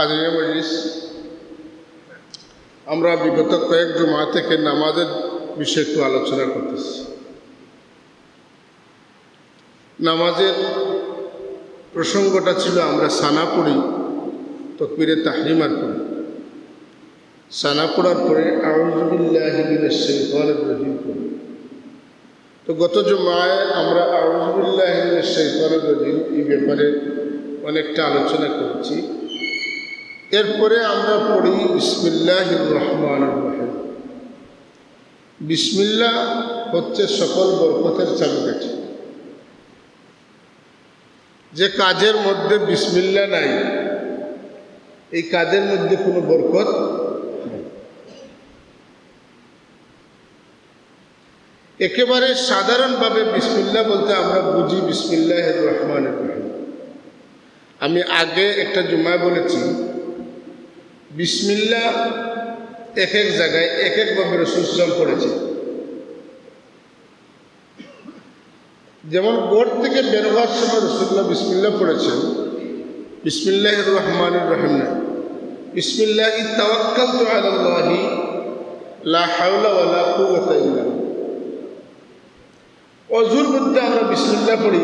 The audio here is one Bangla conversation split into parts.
আজকের মজলিস আমরা বিগত কয়েক জুমা থেকে নামাজের বিষয়ে একটু আলোচনা করতেছি। নামাজের প্রসঙ্গটা ছিল আমরা সানা পড়ি, তাকবীরে তাহরিমার পড়ি। সানা পড়ার পরে আউযু বিল্লাহি মিনাশ শাইতানির রাজিম পড়ি। তো গত জুমায় আমরা আউযু বিল্লাহি মিনাশ শাইতানির রাজিম এই ব্যাপারে অনেকটা আলোচনা করেছি। এরপরে আমরা পড়ি বিসমিল্লাহির রহমানির রহিম। বিসমিল্লাহ হচ্ছে সকল বরকতের চাবিকাঠি। যে কাজের মধ্যে বিসমিল্লাহ নাই, এই কাজের মধ্যে কোনো বরকত নেই। একেবারে সাধারণভাবে বিসমিল্লাহ বলতে আমরা বুঝি বিসমিল্লাহির রহমানির রহিম। আমি আগে একটা জুমায় বলেছি, বিসমিল্লাহ এক এক জায়গায় এক একভাবে রাসূল সাল্লাল্লাহু আলাইহি ওয়াসাল্লাম পড়েছে। যেমন ঘর থেকে বের হওয়ার সময় রাসূলুল্লাহ বিসমিল্লাহ পড়েছেন, বিসমিল্লাহির রহমানির রহিম না, বিসমিল্লাহি তাওয়াক্কালতু আলাল্লাহি লা হাওলা ওয়ালা কুওয়াতা ইল্লা বিল্লাহ। ওযুর মধ্যে আমরা বিসমিল্লাহ পড়ি,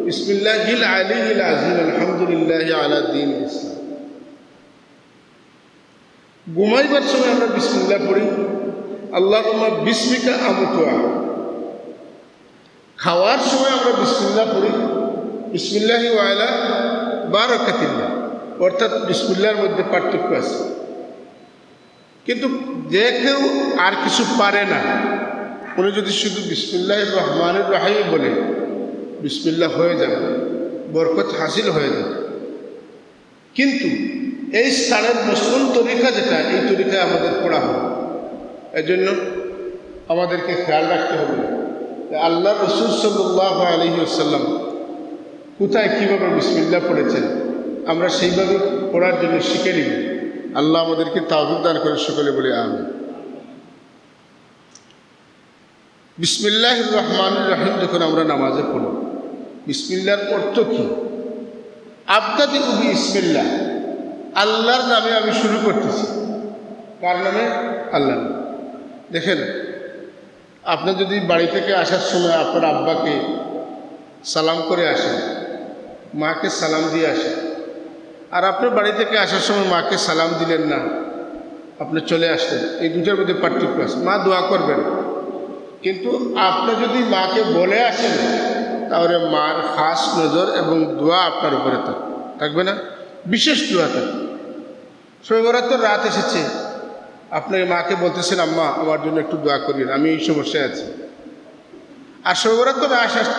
বিসমিল্লাহিল আলিয়্যিল আযীম আলহামদুলিল্লাহি আলা দীনিল ইসলাম। ঘুমাইবার সময় আমরা বিসমিল্লাহ পড়ি, আল্লাহুম্মা বিসমিকা আমুতু ওয়া আহয়া। খাওয়ার সময় আমরা বিসমিল্লাহ পড়ি, বিসমিল্লাহি ওয়া আলা বারাকাতিল্লাহ। অর্থাৎ বিসমিল্লাহর মধ্যে পার্থক্য আছে। কিন্তু যে কেউ আর কিছু পারে না, উনি যদি শুধু বিসমিল্লাহির রহমানির রহিম বলে, বিসমিল্লাহ হয়ে যাবে, বরকত হাসিল হয়ে যাবে। কিন্তু এই স্থানের মসনুন তরিকা যেটা, এই তরিকায় আমাদের পড়া হবে। এই জন্য আমাদেরকে খেয়াল রাখতে হবে আল্লাহ রাসূল সাল্লাল্লাহু আলাইহি ওয়াসাল্লাম কোথায় কীভাবে বিসমিল্লাহ পড়েছেন, আমরা সেইভাবে পড়ার জন্য শিখে নিব। আল্লাহ আমাদেরকে তাওফীক দান করে, সকলে বলি আমিন। বিসমিল্লাহির রহমানির রহিম যখন আমরা নামাজে পড়ি, বিসমিল্লাহর অর্থ কী? আবতাদিউ বিসমিল্লাহ, আল্লাহর নামে আমি শুরু করতেছি। কার নামে? আল্লাহর নামে। দেখেন, আপনি যদি বাড়ি থেকে আসার সময় আপনার আব্বাকে সালাম করে আসেন, মাকে সালাম দিয়ে আসেন, আর আপনার বাড়ি থেকে আসার সময় মাকে সালাম দিলেন না, আপনি চলে আসলেন, এই দুটার মধ্যে পার্থক্য আছে। মা দোয়া করবেন, কিন্তু আপনি যদি মাকে বলে আসেন, তাহলে মার খাস নজর এবং দোয়া আপনার উপরে থাকবে না, বিশেষ দোয়া থাকবে। শবে বরাতের রাত এসেছে, আপনি মাকে বলতেছেন, আম্মা আমার জন্য একটু দোয়া করিয়েন, আমি এই সমস্যায় আছি। আর শবে বরাতের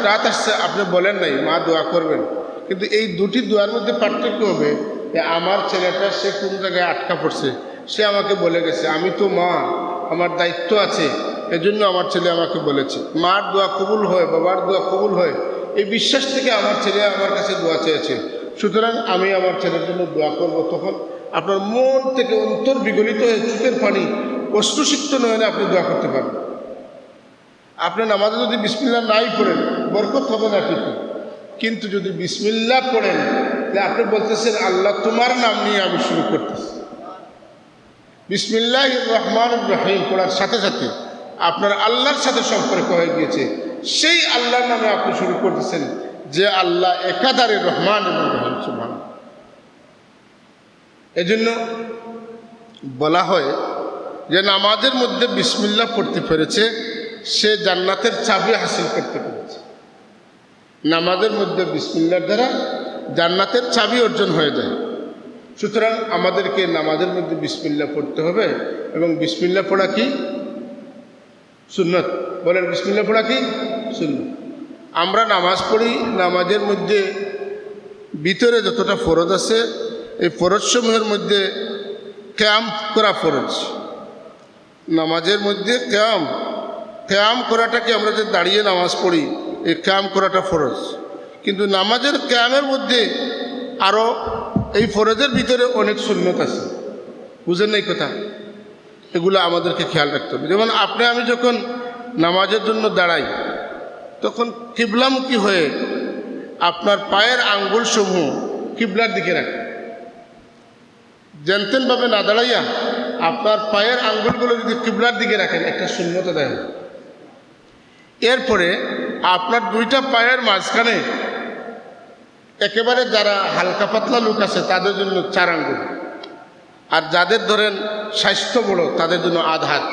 রাত আসছে, আপনি বলেন নাই মা দোয়া করবেন, কিন্তু এই দুটি দোয়ার মধ্যে পার্থক্য হবে যে আমার ছেলেটা সে কোন জায়গায় আটকা পড়ছে, সে আমাকে বলে গেছে, আমি তো মা, আমার দায়িত্ব আছে, এজন্য আমার ছেলে আমাকে বলেছে। মার দোয়া কবুল হয়, বাবার দোয়া কবুল হয়, এই বিশ্বাস থেকে আমার ছেলে আমার কাছে দোয়া চেয়েছে, সুতরাং আমি আমার ছেলের জন্য দোয়া করব। তখন আপনার মন থেকে অন্তর বিগলিত হয়ে চোখের পানি কষ্টসিক্ত নয়নে আপনি দোয়া করতে পারবেন। আপনি নামাজে যদি বিসমিল্লাহ নাই পড়েন, বরকত হবে না ঠিক, কিন্তু যদি বিসমিল্লাহ পড়েন, তাহলে আপনি বলতেছেন আল্লাহ তোমার নাম নিয়ে আমি শুরু করতেছি। বিসমিল্লাহির রহমানির রহিম পড়ার সাথে সাথে আপনার আল্লাহর সাথে সম্পর্ক হয়ে গিয়েছে। সেই আল্লাহর নামে আপনি শুরু করতেছেন, যে আল্লাহ একাধারে রহমান এবং রহিম। সুবহানাল্লাহ। এজন্য বলা হয় যে নামাজের মধ্যে বিসমিল্লাহ পড়তে পেরেছে, সে জান্নাতের চাবি হাসিল করতে পেরেছে। নামাজের মধ্যে বিসমিল্লাহর দ্বারা জান্নাতের চাবি অর্জন হয়ে যায়। সুতরাং আমাদেরকে নামাজের মধ্যে বিসমিল্লাহ পড়তে হবে, এবং বিসমিল্লাহ পড়া কি সুন্নত। বলেন, বিসমিল্লাহ পড়া কি সুন্নত। আমরা নামাজ পড়ি, নামাজের মধ্যে ভিতরে যতটা ফরজ আছে, এই ফরজসমূহের মধ্যে কিয়াম করা ফরজ। নামাজের মধ্যে কিয়াম করাটাকে, আমরা যে দাঁড়িয়ে নামাজ পড়ি, এই কিয়াম করাটা ফরজ। কিন্তু নামাজের কিয়ামের মধ্যে আরও এই ফরজের ভিতরে অনেক সুন্নত আছে। বুঝেন না এই কথা? এগুলো আমাদেরকে খেয়াল রাখতে হবে। যেমন আমি যখন নামাজের জন্য দাঁড়াই, তখন কিবলামুখী হয়ে আপনার পায়ের আঙ্গুলসমূহ কিবলার দিকে রাখেন। আর শোবার তো রাত এসেছে, আপনি বাড়ি থেকে আসার সময় মাকে সালাম দিয়ে আসেন, মাকে সালাম দিয়ে আসেন, আর আপনার বাড়ি থেকে আসার সময় মাকে সালাম দিলেন না, আপনি চলে আসলেন, এই দুটার মধ্যে পার্থক্য হবে। যেনতেনভাবে না দাঁড়াইয়া আপনার পায়ের আঙ্গুলগুলো যদি কিবলার দিকে রাখেন, একটা সুন্নত দেয়। এরপরে আপনার দুইটা পায়ের মাঝখানে একেবারে যারা হালকা পাতলা লোক আছে তাদের জন্য 4 আঙ্গুল, আর যাদের ধরেন স্বাস্থ্য বড় তাদের জন্য আধ হাত।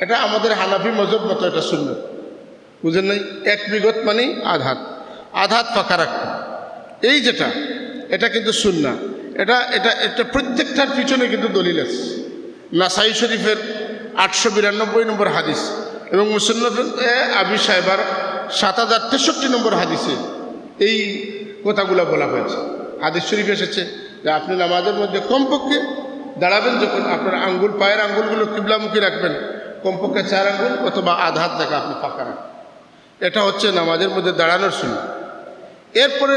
এটা আমাদের হানাফি মজহব মতো এটা সুন্নত, বুঝেন নাই? 1 বিগত মানে আধ হাত ফাঁকা রাখবেন। এই যেটা এটা কিন্তু সুন্নাহ। এটা এটা এটা প্রত্যেকটার পিছনে কিন্তু দলিল আছে। নাসাই শরীফের 892 নম্বর হাদিস এবং মুসন্নাফ আবি সাহেবার 7063 নম্বর হাদিসে এই কথাগুলো বলা হয়েছে। হাদিস শরীফ এসেছে যে আপনি নামাজের মধ্যে কমপক্ষে দাঁড়াবেন যখন আপনার আঙ্গুল, পায়ের আঙ্গুলগুলো কিবলামুখী রাখবেন, কমপক্ষে 4 আঙ্গুল অথবা আধ হাত জায়গা আপনি ফাঁকা রাখবেন। এটা হচ্ছে নামাজের মধ্যে দাঁড়ানোর সুন্নাহ। এরপরে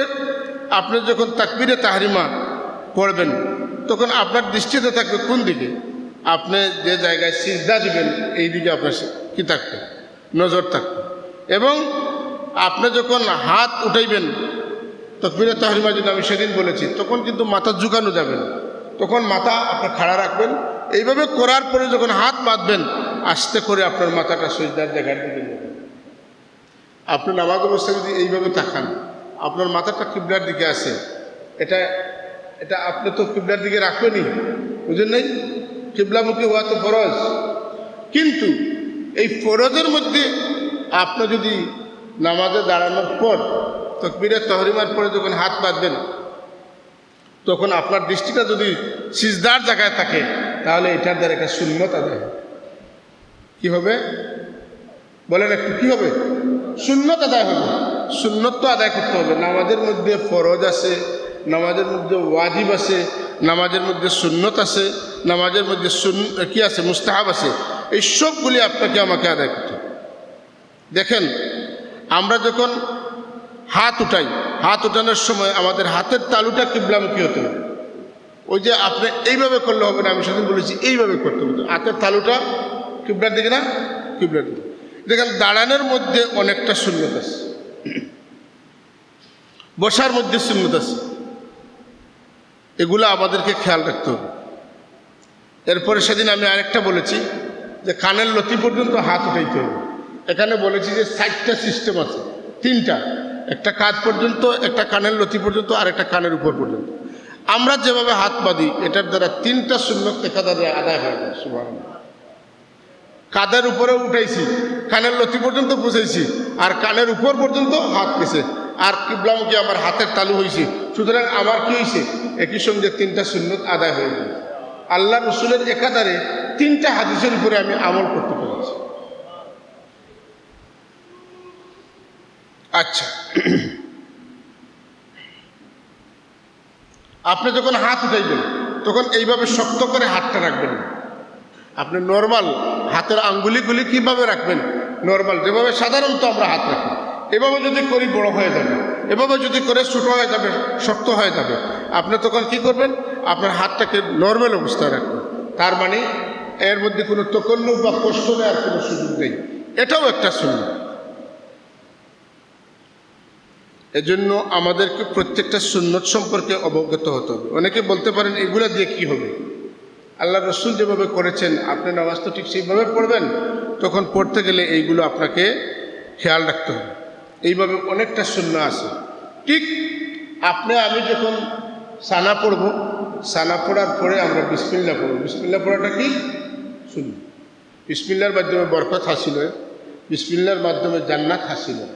আপনি যখন তাকবীরে তাহরিমা পড়বেন তখন আপনার দৃষ্টিতে থাকবে কোন দিকে? আপনি যে জায়গায় সিজদা দিবেন এই দিকে আপনার কি থাকবে? নজর থাকবে। এবং আপনি যখন হাত উঠাইবেন তাকবীরে তাহরিমা, যদি আমি সেদিন বলেছি, তখন কিন্তু মাথা ঝুঁকানো যাবে না, তখন মাথা আপনি খাড়া রাখবেন। এইভাবে করার পরে যখন হাত বাঁধবেন আস্তে করে আপনার মাথাটা সিজদার জায়গার দিকে নেবেন। আপনি নামাজ অবস্থায় যদি এইভাবে তাকান, আপনার মাথাটা কিবলার দিকে আছে, এটা এটা আপনি তো কিবলার দিকে রাখবেনই, বুঝেন নাই? কিবলামুখী হওয়া তো ফরজ, কিন্তু এই ফরজের মধ্যে আপনি যদি নামাজে দাঁড়ানোর পর তাকবীরে তাহরিমার পরে যখন হাত বাঁধবেন তখন আপনার দৃষ্টিটা যদি সিজদার জায়গায় থাকে তাহলে এটার দ্বারা একটা সুন্নত আদায় হবে। কী হবে বলেন একটু? কী হবে? সুন্নত আদায় হবে। সুন্নত তো আদায় করতে হবে। নামাজের মধ্যে ফরজ আছে, নামাজের মধ্যে ওয়াজিব আছে, নামাজের মধ্যে সুন্নত আছে, নামাজের মধ্যে কি আছে? মুস্তাহাব আছে। এই সবগুলি আপনাকে আমাকে আদায় করতে হবে। দেখেন, আমরা যখন হাত উঠাই, হাত উঠানোর সময় আমাদের হাতের তালুটা কিবলামুখী হতে হবে। ওই যে আপনি এইভাবে করলে হবে না, আমি সেদিন বলেছি এইভাবে করতে হবে। হাতের তালুটা কিবলার দিকে না, কিবলার দিকে। দেখেন, দাঁড়ানোর মধ্যে অনেকটা সুন্নত আছে, বসার মধ্যে সুন্নত আছে, এগুলো আমাদেরকে খেয়াল রাখতে হবে। এরপরে সেদিন আমি আরেকটা বলেছি যে কানের লতি পর্যন্ত হাত উঠাইতে হবে। এখানে বলেছি যে 4টা সিস্টেম আছে, 3টা, একটা কাঁধ পর্যন্ত, একটা কানের লতি পর্যন্ত, আর একটা কানের উপর পর্যন্ত। আমরা যেভাবে হাত বাঁধি এটার দ্বারা 3টা সুন্নত একাধারে আদায় হয়ে যায়। সুবহানাল্লাহ। কাঁধের উপরে উঠাইছি, কানের লতি পর্যন্ত পৌঁছাইছি, আর কানের উপর পর্যন্ত হাত গেছে, আর কিবলামুখী আমার হাতের তালু হয়েছে। সুতরাং আমার কি হয়েছে? একই সঙ্গে 3টা সুন্নত আদায় হয়ে গেছে। আল্লাহ রসুলের একাধারে 3টা হাদিসের উপরে আমি আমল করতে পেরেছি। আচ্ছা, আপনি যখন হাত উঠাইবেন তখন এইভাবে শক্ত করে হাতটা রাখবেন না। আপনি নর্মাল হাতের আঙ্গুলিগুলি কিভাবে রাখবেন? নর্মাল যেভাবে সাধারণত আমরা হাত রাখি, এভাবে যদি করি বড় হয়ে যাবে, এভাবে যদি করে ছোটো হয়ে যাবে, শক্ত হয়ে যাবে। আপনি তখন কি করবেন? আপনার হাতটাকে নর্মাল অবস্থায় রাখবেন। তার মানে এর মধ্যে কোনো তকল্লুফ বা কষ্ট নেওয়ার কোনো সুযোগ নেই। এটাও একটা সুন্নাহ। এজন্য আমাদেরকে প্রত্যেকটা সুন্নত সম্পর্কে অবগত হতে হবে। অনেকে বলতে পারেন এগুলা দিয়ে কি হবে? আল্লাহ রসুল যেভাবে করেছেন আপনি নামাজ তো ঠিক সেইভাবে পড়বেন। তখন পড়তে গেলে এইগুলো আপনাকে খেয়াল রাখতে হবে। এইভাবে অনেকটা সুন্নাহ আছে। ঠিক আমি যখন সানা পড়ব, সানা পড়ার পরে আমরা বিসমিল্লাহ পড়ব। বিসমিল্লাহ পড়াটা কি? সুন্নাহ। বিসমিল্লাহর মাধ্যমে বরকত হাসিল হয়, বিসমিল্লাহর মাধ্যমে জান্নাত হাসিল হয়,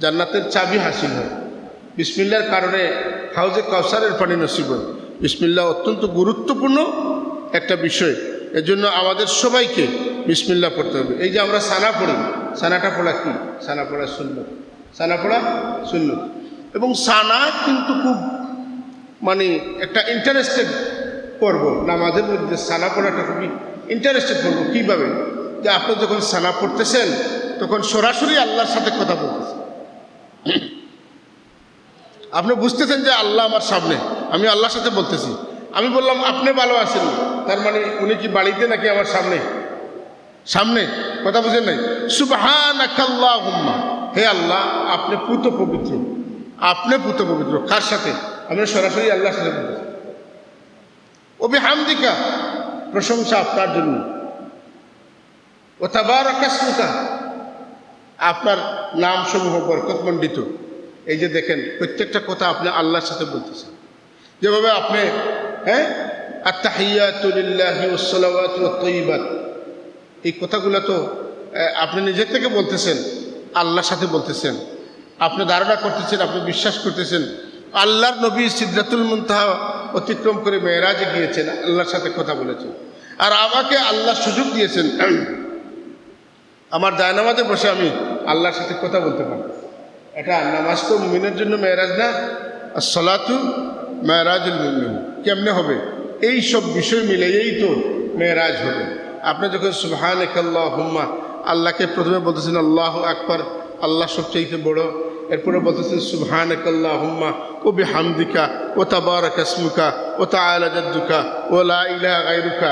জান্নাতের চাবি হাসিল হয়, বিসমিল্লাহর কারণে হাউজে কাউসারের পানি নসিব হয়। বিসমিল্লাহ অত্যন্ত গুরুত্বপূর্ণ একটা বিষয়। এজন্য আমাদের সবাইকে বিসমিল্লাহ পড়তে হবে। এই যে আমরা সানা পড়ি, সানাটা পড়া কি? সানা পড়া সুন্নত, সানা পড়া সুন্নত। এবং সানা কিন্তু খুব একটা ইন্টারেস্টেড পর্ব। নামাজের মধ্যে সানা পড়াটা খুবই ইন্টারেস্টেড পর্ব। কীভাবে? যে আপনি যখন সানা পড়তেছেন তখন সরাসরি আল্লাহর সাথে কথা বলতেছেন। আপনি বুঝতেছেন যে আল্লাহ আমার সামনে, আমি আল্লাহর সাথে বলতেছি। আমি বললাম আপনি ভালো আছেন, তার মানে উনি কি বাড়িতে নাকি আমার সামনে? সামনে। কথা বুঝেন নাই? সুবহানাকাল্লাহুম্মা, হে আল্লাহ আপনি পুত পবিত্র, আপনি পুত পবিত্র। কার সাথে? আপনি সরাসরি আল্লাহর সাথে বলতেছেন। ও বিহামদিকা, প্রশংসা আপনার জন্য, ও তাবারাকা ইসমুকা, আপনার নাম সমূহ বরকতমণ্ডিত। এই যে দেখেন প্রত্যেকটা কথা আপনি আল্লাহর সাথে বলতেছেন। যেভাবে আপনি আত্তাহিয়াতু লিল্লাহি ওয়াস সালাওয়াতু ওয়াত তাইয়্যিবাত, এই কথাগুলো তো আপনি নিজের থেকে বলতেছেন, আল্লাহর সাথে বলতেছেন, আপনি ধারণা করতেছেন, আপনি বিশ্বাস করতেছেন আল্লাহর নবী সিদরাতুল মুনতাহা অতিক্রম করে মেরাজে গিয়েছেন, আল্লাহর সাথে কথা বলেছেন। আর আমাকে আল্লাহ সুযোগ দিয়েছেন আমার জায়নামাজে বসে আমি আল্লাহর সাথে কথা বলতে পারবো। এটা নামাজ তো মুমিনের জন্য মেরাজ না, as-সালাতু মেরাজুল মুমিন। কেমনে হবে? এই সব বিষয় মিলেই তো মেরাজ হবে। আপনি যখন সুবহানাকাল্লাহুম্মা, আল্লাহকে প্রথমে বলতেছেন আল্লাহু আকবার, আল্লাহ সবচেয়ে বড়, এরপরে বলতেছেন সুবহানাকাল্লাহুম্মা ও বিহামদিকা ও তাবারাকা ইসমুকা ও তাআলা জাদ্দুকা ও লা ইলাহা গায়রুকা,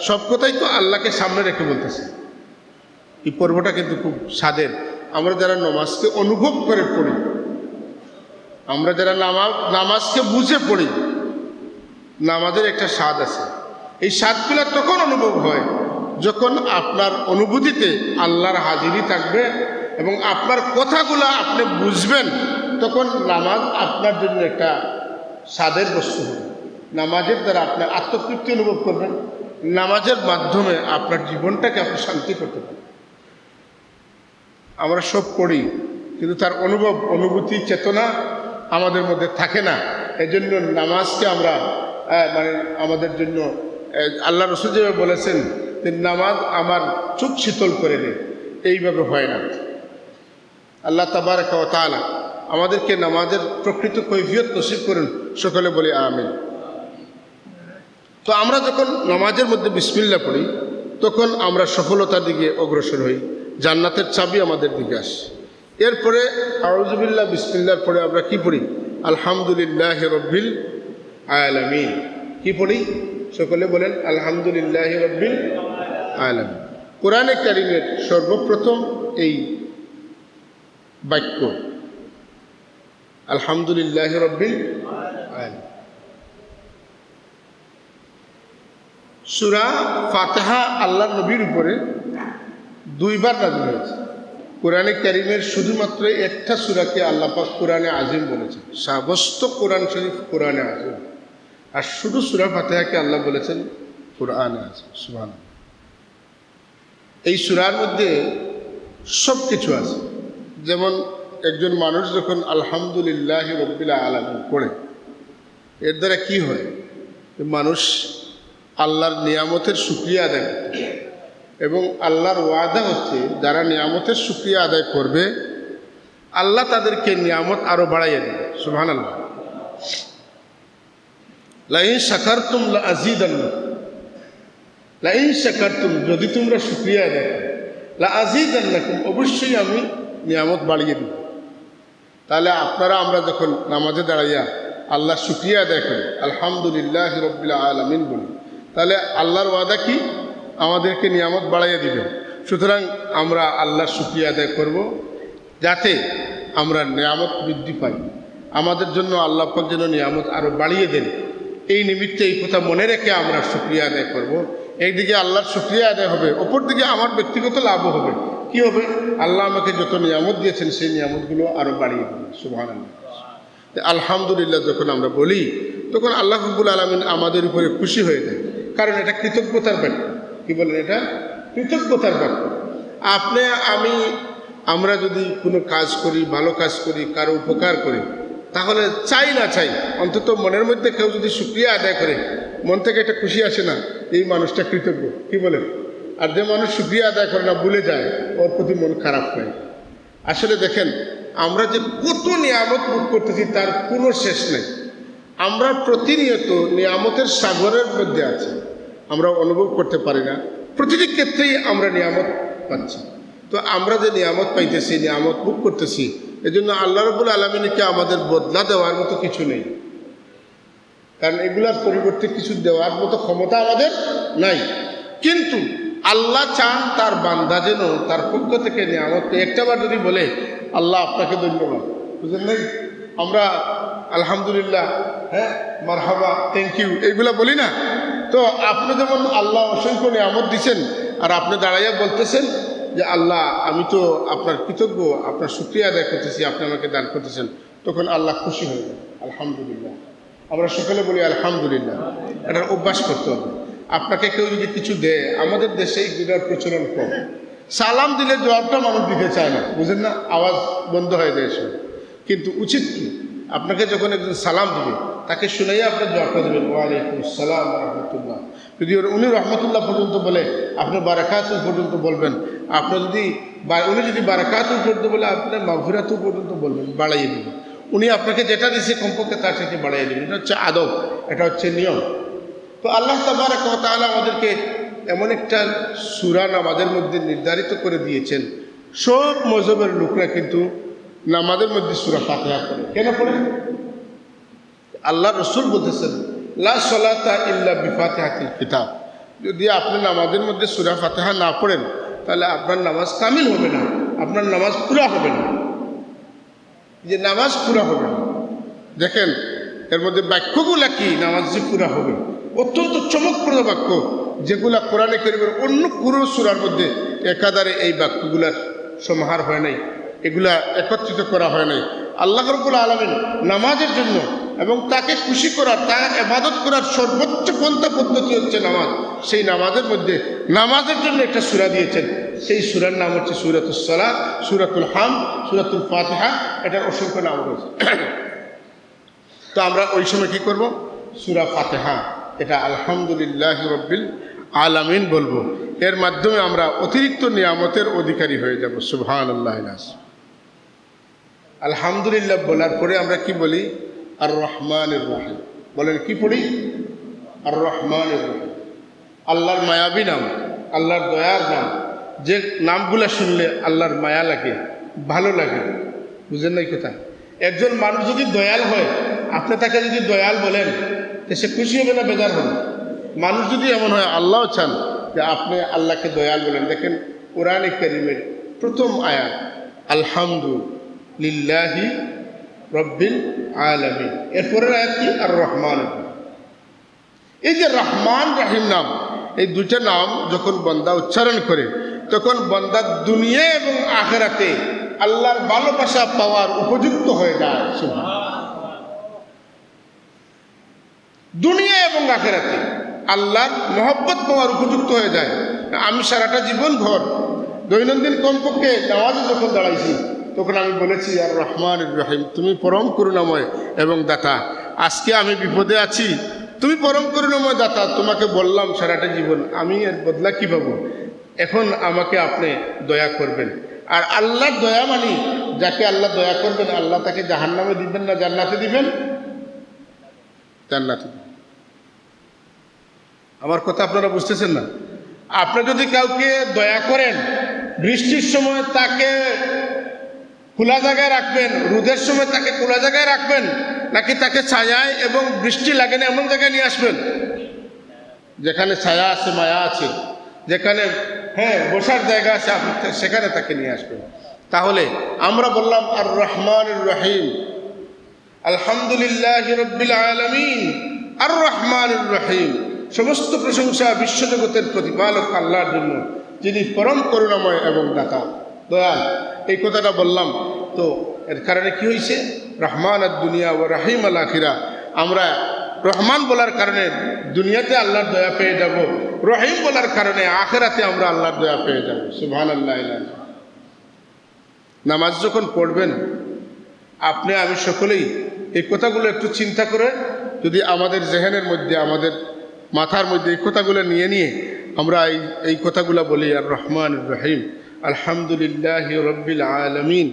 সব কথাই তো আল্লাহকে সামনে রেখে বলতেছে। এই পর্বটা কিন্তু খুব স্বাদের। আমরা যারা নামাজকে অনুভব করে পড়ি, আমরা যারা নামাজকে বুঝে পড়ি, নামাজের একটা স্বাদ আছে। এই স্বাদগুলো তখন অনুভব হয় যখন আপনার অনুভূতিতে আল্লাহর হাজিরি থাকবে এবং আপনার কথাগুলো আপনি বুঝবেন, তখন নামাজ আপনার জন্য একটা স্বাদের বস্তু হবে। নামাজের দ্বারা আপনি আত্মতৃপ্তি অনুভব করবেন, নামাজের মাধ্যমে আপনার জীবনটাকে আপনি শান্তি করতে পারেন। আমরা সব পড়ি কিন্তু তার অনুভূতি চেতনা আমাদের মধ্যে থাকে না। এই জন্য নামাজকে আমরা আমাদের জন্য আল্লাহ রসুল যেভাবে বলেছেন যে নামাজ আমার চোখ শীতল করে দেয়, এইভাবে হয় না। আল্লাহ তাবারাকা ওয়া তাআলা আমাদেরকে নামাজের প্রকৃত কৈফিয়ত নসিব করুন, সকলে বলি আমিন। তো আমরা যখন নামাজের মধ্যে বিসমিল্লাহ পড়ি তখন আমরা সফলতার দিকে অগ্রসর হই, জান্নাতের চাবি আমাদের দিকে আসে। এরপরে আউযুবিল্লাহ বিসমিল্লাহর পরে আমরা কি পড়ি? আলহামদুলিল্লাহি রাব্বিল আলামিন। কি পড়ি? সকলে বলেন আলহামদুলিল্লাহি রাব্বিল আলামিন। কোরআনে কারীমের সর্বপ্রথম এই বাক্য আলহামদুলিল্লাহি রাব্বিল আলামিন। সূরা ফাতিহা আল্লাহর নবীর উপরে 2 বার নাযিল হয়েছে। কোরআনে কারীমের শুধুমাত্র একটা সূরাকে আল্লাহ পাক কোরআনে আযীম বলেছেন, সমস্ত কোরআন শরীফ কোরআনে আযীম। আর শুধু সূরা ফাতিহাকে আল্লাহ বলেছেন কোরআনে আযীম। সুবহানাল্লাহ। এই সূরার মধ্যে সব কিছু আছে। যেমন একজন মানুষ যখন আলহামদুলিল্লাহি রাব্বিল আলামিন পড়ে, এর দ্বারা কি হয়? মানুষ আল্লাহর নিয়ামতের শুকরিয়া আদায় করতে, এবং আল্লাহর ওয়াদা হচ্ছে যারা নিয়ামতের শুকরিয়া আদায় করবে আল্লাহ তাদেরকে নিয়ামত আরো বাড়াইয়া দেবে। সুবহানাল্লাহ। লাইন শাকারতুম লাআযীদান্নাকুম, লাইন শাকারতুম, যদি তোমরা শুকরিয়া আদায় করো, লাআযীদান্নাকুম, অবশ্যই আমি নিয়ামত বাড়িয়ে দেব। তাহলে আমরা যখন নামাজে দাঁড়াইয়া আল্লাহর শুকরিয়া আদায় করি, আলহামদুলিল্লাহি রাব্বিল আলামিন বলি, তাহলে আল্লাহর ওয়াদা কি? আমাদেরকে নিয়ামত বাড়াইয়া দিবেন। সুতরাং আমরা আল্লাহর শুকরিয়া আদায় করব যাতে আমরা নিয়ামত বৃদ্ধি পাই, আমাদের জন্য আল্লাহ পাক যেন নিয়ামত আরও বাড়িয়ে দেন। এই নিমিত্তে এই কথা মনে রেখে আমরা শুকরিয়া আদায় করব। একদিকে আল্লাহর শুকরিয়া আদায় হবে, অপরদিকে আমার ব্যক্তিগত লাভও হবে। কি হবে? আল্লাহ আমাকে যত নিয়ামত দিয়েছেন সেই নিয়ামতগুলো আরও বাড়িয়ে দেবেন। সুবহানাল্লাহ। আলহামদুলিল্লাহ যখন আমরা বলি তখন আল্লাহ রাব্বুল আলামিন আমাদের উপরে খুশি হয়ে যায়, কারণ এটা কৃতজ্ঞতার বাক্য। কি বলেন? এটা কৃতজ্ঞতার বাক্য। আমরা যদি কোনো কাজ করি, ভালো কাজ করি, কারো উপকার করি, তাহলে চাই না চাই অন্তত মনের মধ্যে কেউ যদি শুকরিয়া আদায় করে, মন থেকে একটা খুশি আসে না, এই মানুষটা কৃতজ্ঞ। কি বলেন? আর যে মানুষ শুকরিয়া আদায় করে না, ভুলে যায়, ওর প্রতি মন খারাপ হয়। আসলে দেখেন আমরা যে কত নিয়ামত ভোগ করতেছি তার কোনো শেষ নেই। আমরা প্রতিনিয়ত নিয়ামতের সাগরের মধ্যে আছি, আমরা অনুভব করতে পারি না। প্রতিটি ক্ষেত্রেই আমরা নিয়ামত পাচ্ছি। তো আমরা যে নিয়ামত পাইতেছি, নিয়ামত ভোগ করতেছি, এজন্য আল্লাহ রাব্বুল আলামিনকে আমাদের বদলা দেওয়ার মতো কিছু নেই, কারণ এগুলার পরিবর্তে কিছু দেওয়ার মতো ক্ষমতা আমাদের নাই। কিন্তু আল্লাহ চান তার বান্দা যেন তার পক্ষ থেকে নিয়ামত একটাবার যদি বলে আল্লাহ আপনাকে ধন্যবাদ, বুঝলেন নাই? আমরা আলহামদুলিল্লাহ, মারহাবা, থ্যাংক ইউ, এইগুলা বলি না? তো আপনি যেমন আল্লাহ অসংখ্য নিয়ামত দিচ্ছেন, আর আপনি দাঁড়াইয়া বলতেছেন যে আল্লাহ আমি তো আপনার কৃতজ্ঞ, আপনার শুকরিয়া আদায় করতেছি, আপনি আমাকে দান করতেছেন, তখন আল্লাহ খুশি হয়ে যায়। আলহামদুলিল্লাহ, আমরা সকলে বলি আলহামদুলিল্লাহ। এটার অভ্যাস করতে হবে। আপনাকে কেউ যদি কিছু দেয়, আমাদের দেশে এগুলোর প্রচলন কম। সালাম দিলে জবাবটা মানুষ দিতে চায় না, বুঝেন না, আওয়াজ বন্ধ হয়ে যায় সব। কিন্তু উচিত কি, আপনাকে যখন একজন সালাম দিবে তাকে শুনাইয়া আপনার জবাবটা দেবেন ওয়ালাইকুম আসসালাম রহমতুল্লাহ। যদি উনি রহমতুল্লাহ পর্যন্ত বলে আপনি বারাকাতুহ পর্যন্ত বলবেন। আপনি যদি উনি যদি বারাকাতুহ পর্যন্ত বলে আপনি মাগফিরাতুহ পর্যন্ত বলবেন, বাড়াইয়ে দেবেন। উনি আপনাকে যেটা দিয়েছে কমপক্ষে তার থেকে বাড়াইয়ে দেবেন। এটা হচ্ছে আদব, এটা হচ্ছে নিয়ম। তো আল্লাহ তাবারক ওয়া তাআলা আমাদেরকে এমন একটা সূরা নামাজের মধ্যে নির্ধারিত করে দিয়েছেন, সব মযহবের লোকরা কিন্তু নামাজের মধ্যে সূরা ফাতিহা পড়ে। কেন পড়ে? আল্লাহ রসুল বলতেছেন লা সলাতা ইল্লা বিফাতিহাতিল কিতাব। যদি আপনি নামাজের মধ্যে সূরা ফাতিহা না পড়েন তাহলে আপনার নামাজ কামিল হবে না, আপনার নামাজ পুরা হবে না। যে নামাজ পুরা হবে না, দেখেন এর মধ্যে বাক্যগুলা কি নামাজ যে পুরা হবে, অত্যন্ত চমকপ্রদ বাক্য, যেগুলা কোরআনে কারীমের অন্য পুরো সূরার মধ্যে একাধারে এই বাক্যগুলার সমাহার হয় নাই, এগুলা একত্রিত করা হয় নাই। আল্লাহ রাব্বুল আলামিন নামাজের জন্য এবং তাকে খুশি করার, তার ইবাদত করার সর্বোচ্চ পন্থা পদ্ধতি হচ্ছে নামাজ। সেই নামাজের মধ্যে নামাজের জন্য একটা সূরা দিয়েছেন, সেই সূরার নাম হচ্ছে সূরাতুস সালাত, সূরাতুল হামদ, সূরাতুল ফাতিহা। এটার অসংখ্য নাম রয়েছে। তো আমরা ওই সময় কি করব? সূরা ফাতিহা এটা আলহামদুলিল্লাহি রাব্বিল আলামিন বলবো। এর মাধ্যমে আমরা অতিরিক্ত নিয়ামতের অধিকারী হয়ে যাব। সুবহানাল্লাহ। আলহামদুলিল্লাহ বলার পরে আমরা কি বলি? আর রহমানির রহিম। বলেন কি পড়ি? আর রহমানির রহিম। আল্লাহর মায়াবী নাম, আল্লাহর দয়ার নাম, যে নামগুলা শুনলে আল্লাহর মায়া লাগে, ভালো লাগে। বুঝেন নাই কথা? একজন মানুষ যদি দয়াল হয়, আপনি তাকে যদি দয়াল বলেন তো সে খুশি হবে না বেজার হবে? মানুষ যদি এমন হয়, আল্লাহও চান যে আপনি আল্লাহকে দয়াল বলেন। দেখেন কোরআনে কারীমের প্রথম আয়াত আলহামদুলিল্লাহি রব্বিল আলামিন, এরপরের আয়াত কি? আর রহমান। এই যে রহমান রহিম নাম, এই দুইটা নাম যখন বান্দা উচ্চারণ করে তখন বান্দা দুনিয়া এবং আখিরাতে আল্লাহর ভালোবাসা পাওয়ার উপযুক্ত হয়ে যায়। দুনিয়া এবং আখিরাতে আল্লাহর মহব্বত পাওয়ার উপযুক্ত হয়ে যায়। আমি সারাটা জীবন ভর দৈনন্দিন কমপক্ষে নামাজে যখন দাঁড়াইছি তখন আমি বলেছি আর রহমান রহিম, তুমি পরম করুণাময় এবং দাতা। আজকে আমি বিপদে আছি, তুমি পরম করুণাময় দাতা। তোমাকে বললাম সারাটা জীবন, আমি এর বদলা কি পাবো? এখন আমাকে আপনি দয়া করবেন। আর আল্লাহর দয়া মানি, যাকে আল্লাহ দয়া করবেন আল্লাহ তাকে জাহান্নামে দিবেন না, জান্নাতে দিবেন। জান্নাতে দিবেন। আমার কথা আপনারা বুঝতেছেন না? আপনি যদি কাউকে দয়া করেন, বৃষ্টির সময় তাকে খোলা জায়গায় রাখবেন, রোদের সময় তাকে খোলা জায়গায় রাখবেন, নাকি তাকে ছায়ায় এবং বৃষ্টি লাগে না এমন জায়গায় নিয়ে আসবেন? যেখানে ছায়া আছে, মায়া আছে, যেখানে বসার জায়গা আছে, আপনি সেখানে তাকে নিয়ে আসবেন। তাহলে আমরা বললাম আর রহমানির রহিম, আলহামদুলিল্লাহি রাব্বিল আলামিন, আর রহমানির রহিম। সমস্ত প্রশংসা বিশ্বজগতের প্রতিপালক আল্লাহর জন্য, যিনি পরম করুণাময় এবং দাতা, দয়াল। এই কথাটা বললাম। তো এর কারণে কি হয়েছে? রহমান আদ দুনিয়া ও রাহিম আল আখিরা। আমরা রহমান বলার কারণে দুনিয়াতে আল্লাহর দয়া পেয়ে যাব, রহিম বলার কারণে আখিরাতে আমরা আল্লাহর দয়া পেয়ে যাব। সুবহানাল্লাহ। নামাজ যখন পড়বেন, আপনি আমি সকলেই এই কথাগুলো একটু চিন্তা করে, যদি আমাদের জেহেনের মধ্যে, আমাদের মাথার মধ্যে এই কথাগুলো নিয়ে নিয়ে আমরা এই কথাগুলো বলি আর রহমান রহিম, আলহামদুলিল্লাহি রাব্বিল আলামিন,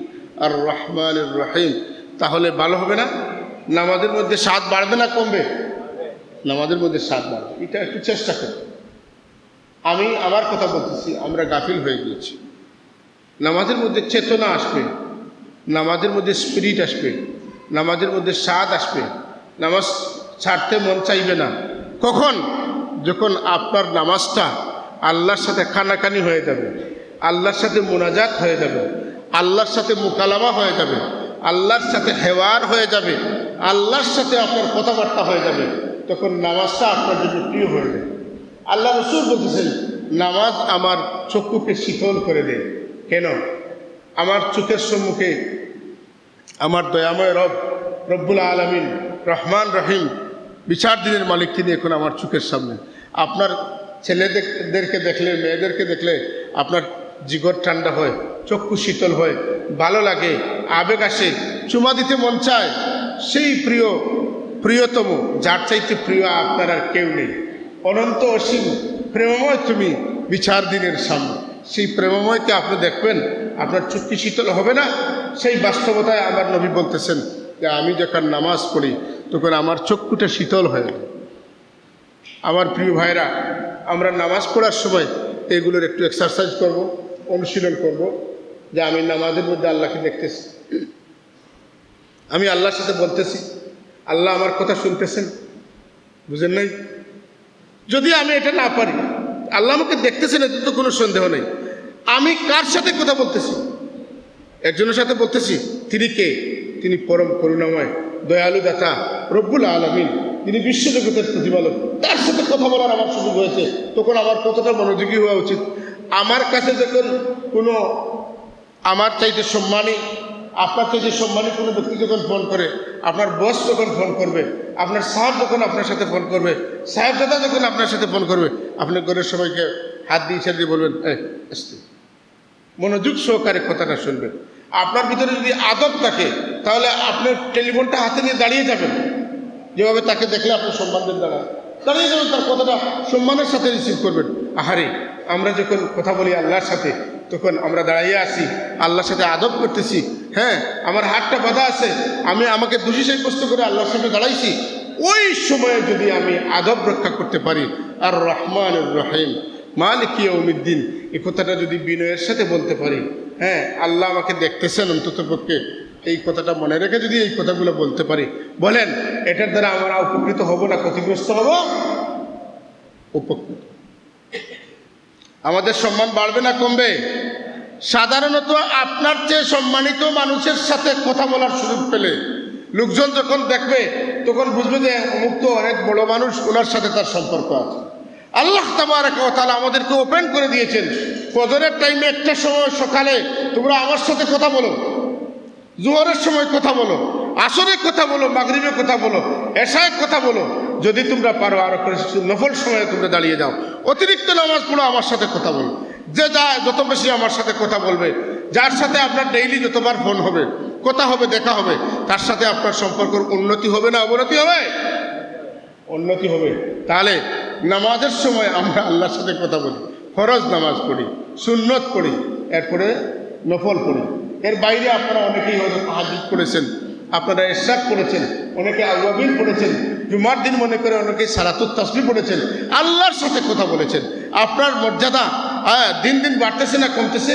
আর রহমান রহিম, তাহলে ভালো হবে না? নামাজের মধ্যে স্বাদ বাড়বে না কমবে? নামাজের মধ্যে স্বাদ বাড়বে। এটা একটু চেষ্টা করি। আমি আমার কথা বলতেছি, আমরা গাফিল হয়ে গিয়েছি। নামাজের মধ্যে চেতনা আসবে, নামাজের মধ্যে স্পিরিট আসবে, নামাজের মধ্যে স্বাদ আসবে, নামাজ ছাড়তে মন চাইবে না। কখন? যখন আপনার নামাজটা আল্লাহর সাথে কানাকানি হয়ে যাবে, আল্লাহর সাথে মুনাজাত হয়ে যাবে, আল্লাহর সাথে মুকালামা হয়ে যাবে, আল্লাহর সাথে হেওয়ার হয়ে যাবে, আল্লাহর সাথে আপনার কথাবার্তা হয়ে যাবে। তখন নামাজটা আপনার জন্য প্রিয় হয়ে যায়। আল্লাহ রসুল বলতেছেন, নামাজ আমার চক্ষুকে শীতল করে দেয়। কেন? আমার চোখের সম্মুখে আমার দয়াময় রব্বুল আলামিন, রহমান রহিম, বিচার দিনের মালিক, তিনি এখন আমার চোখের সামনে। আপনার ছেলেদেরকে দেখলে, মেয়েদেরকে দেখলে আপনার জিগর ঠান্ডা হয়, চক্ষু শীতল হয়, ভালো লাগে, আবেগ আসে, চুমা দিতে মন চায়। সেই প্রিয়তম, যার চাইতে প্রিয় আপনার আর কেউ নেই। অনন্ত অসীম প্রেমময় তুমি বিচার দিনের সামনে। সেই প্রেমময়কে আপনি দেখবেন, আপনার চক্ষু শীতল হবে না? সেই বাস্তবতায় আমার নবী বলতেছেন যে আমি যখন নামাজ পড়ি তখন আমার চক্ষুটা শীতল হয়ে যায়। আমার প্রিয় ভাইরা, আমরা নামাজ পড়ার সময় এগুলোর একটু এক্সারসাইজ করব, অনুশীলন করব, যে আমি নামাজের মধ্যে আল্লাহকে দেখতেছি, আমি আল্লাহর সাথে বলতেছি, আল্লাহ আমার কথা শুনতেছেন। বুঝেন নাই? যদি আমি এটা না পারি, আল্লাহ আমাকে দেখতেছেন, এতে তো কোনো সন্দেহ নেই। আমি কার সাথে কথা বলতেছি? একজনের সাথে বলতেছি। তিনি কে? তিনি পরম করুণাময়, দয়ালু দাতা, রব্বুল আলামিন, তিনি বিশ্বজগতের প্রতিপালক। তার সাথে কথা বলার আমার সুযোগ হয়েছে, তখন আমার কতটা মনোযোগী হওয়া উচিত। আমার কাছে যখন কোনো আমার চাইতে সম্মানী, আপনার চাইতে সম্মানী কোনো ব্যক্তি যখন ফোন করে, আপনার বস যখন ফোন করবে, আপনার সাহেব যখন আপনার সাথে ফোন করবে, সাহেবজাদা যখন আপনার সাথে ফোন করবে, আপনি ঘরের সবাইকে হাত দিয়ে ছেড়ে দিয়ে বলবেন, মনোযোগ সহকারে কথাটা শুনবেন। আপনার ভিতরে যদি আদব থাকে, তাহলে আপনার টেলিফোনটা হাতে নিয়ে দাঁড়িয়ে যাবেন। যেভাবে তাকে দেখলে আপনি সম্মান দেন, দাঁড়িয়ে যাবেন, তার কথাটা সম্মানের সাথে রিসিভ করবেন। আহারে, আমরা যখন কথা বলি আল্লাহর সাথে, তখন আমরা দাঁড়িয়ে আসি, আল্লাহর সাথে আদব করতেছি। হ্যাঁ, আমার হাতটা বাঁধা আছে, আমি আমাকে দোষী সাব্যস্ত করে আল্লাহর সাথে দাঁড়াইছি। ওই সময়ে যদি আমি আদব রক্ষা করতে পারি, আর রহমানুর রহিম মালিক ইয়াউমিদ্দিন, এই কথাটা যদি বিনয়ের সাথে বলতে পারি, হ্যাঁ, আল্লাহ আমাকে দেখতেছেন, অন্তত পক্ষে এই কথাটা মনে রেখে যদি এই কথাগুলো বলতে পারি, বলেন এটার দ্বারা আমরা উপকৃত হব না ক্ষতিগ্রস্ত হব? উপকৃত। আমাদের সম্মান বাড়বে না কমবে? সাধারণত আপনার চেয়ে সম্মানিত মানুষের সাথে কথা বলার সুযোগ পেলে লোকজন যখন দেখবে, তখন বুঝবে যে অমুক তো অনেক বড় মানুষ, ওনার সাথে তার সম্পর্ক আছে। আল্লাহ তাবারক ওয়া তাআলা আমাদেরকে ওপেন করে দিয়েছেন, ফজরের টাইমে একটা সময় সকালে তোমরা আমার সাথে কথা বলো, জোহরের সময় কথা বলো, আসরের কথা বলো, মাগরিবের কথা বলো, এশায়ের কথা বলো। যদি তোমরা পারো আরো করে নফল সময়ে তোমরা দাঁড়িয়ে যাও, অতিরিক্ত নামাজ পড়ো, আমার সাথে কথা বলো। যে যত বেশি আমার সাথে কথা বলবে, যার সাথে আপনার ডেইলি যতবার ফোন হবে, কথা হবে, দেখা হবে, তার সাথে আপনার সম্পর্কের উন্নতি হবে না অবনতি হবে? উন্নতি হবে। তাহলে নামাজের সময় আমরা আল্লাহর সাথে কথা বলি, ফরজ নামাজ পড়ি, সুন্নত পড়ি, এরপরে নফল পড়ি। এর বাইরে আপনারা অনেকেই হয়তো তাহাজ্জুদ করেছেন, আপনারা ইশরাক করেছেন, অনেকে আওয়াবিল পড়েছেন, জুমার দিন মনে করে অনেকেই সালাতুত তাসবিহ পড়েছেন, আল্লাহর সাথে কথা বলেছেন। আপনার মর্যাদা দিন দিন বাড়তেছে না কমতেছে?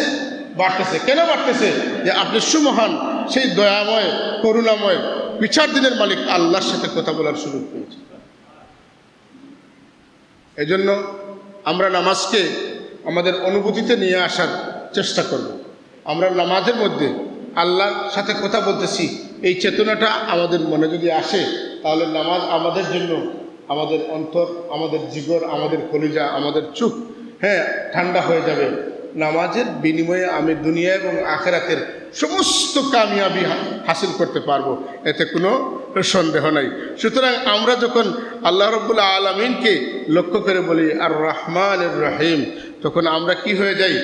বাড়তেছে। কেন বাড়তেছে? যে আপনি সুমহান, সেই দয়াময়, করুণাময়, বিচার দিনের মালিক আল্লাহর সাথে কথা বলার সুযোগ পেয়েছেন। এজন্য আমরা নামাজকে আমাদের অনুভূতিতে নিয়ে আসার চেষ্টা করব। আমরা নামাজের মধ্যে আল্লাহর সাথে কথা বলতেছি, এই চেতনাটা আমাদের মনে যদি আসে, তাহলে নামাজ আমাদের জন্য, আমাদের অন্তর, আমাদের জিগর, আমাদের কলিজা, আমাদের চোখ, হ্যাঁ, ঠান্ডা হয়ে যাবে। নামাজের বিনিময়ে আমি দুনিয়া এবং আখিরাতের সমস্ত কামিয়াবি হাসিল করতে পারবো, এতে কোনো সন্দেহ নাই। সুতরাং আমরা যখন আল্লাহ রাব্বুল আলামিনকে লক্ষ্য করে বলি আর রহমানুর রহিম, তখন আমরা কি হয়ে যাই?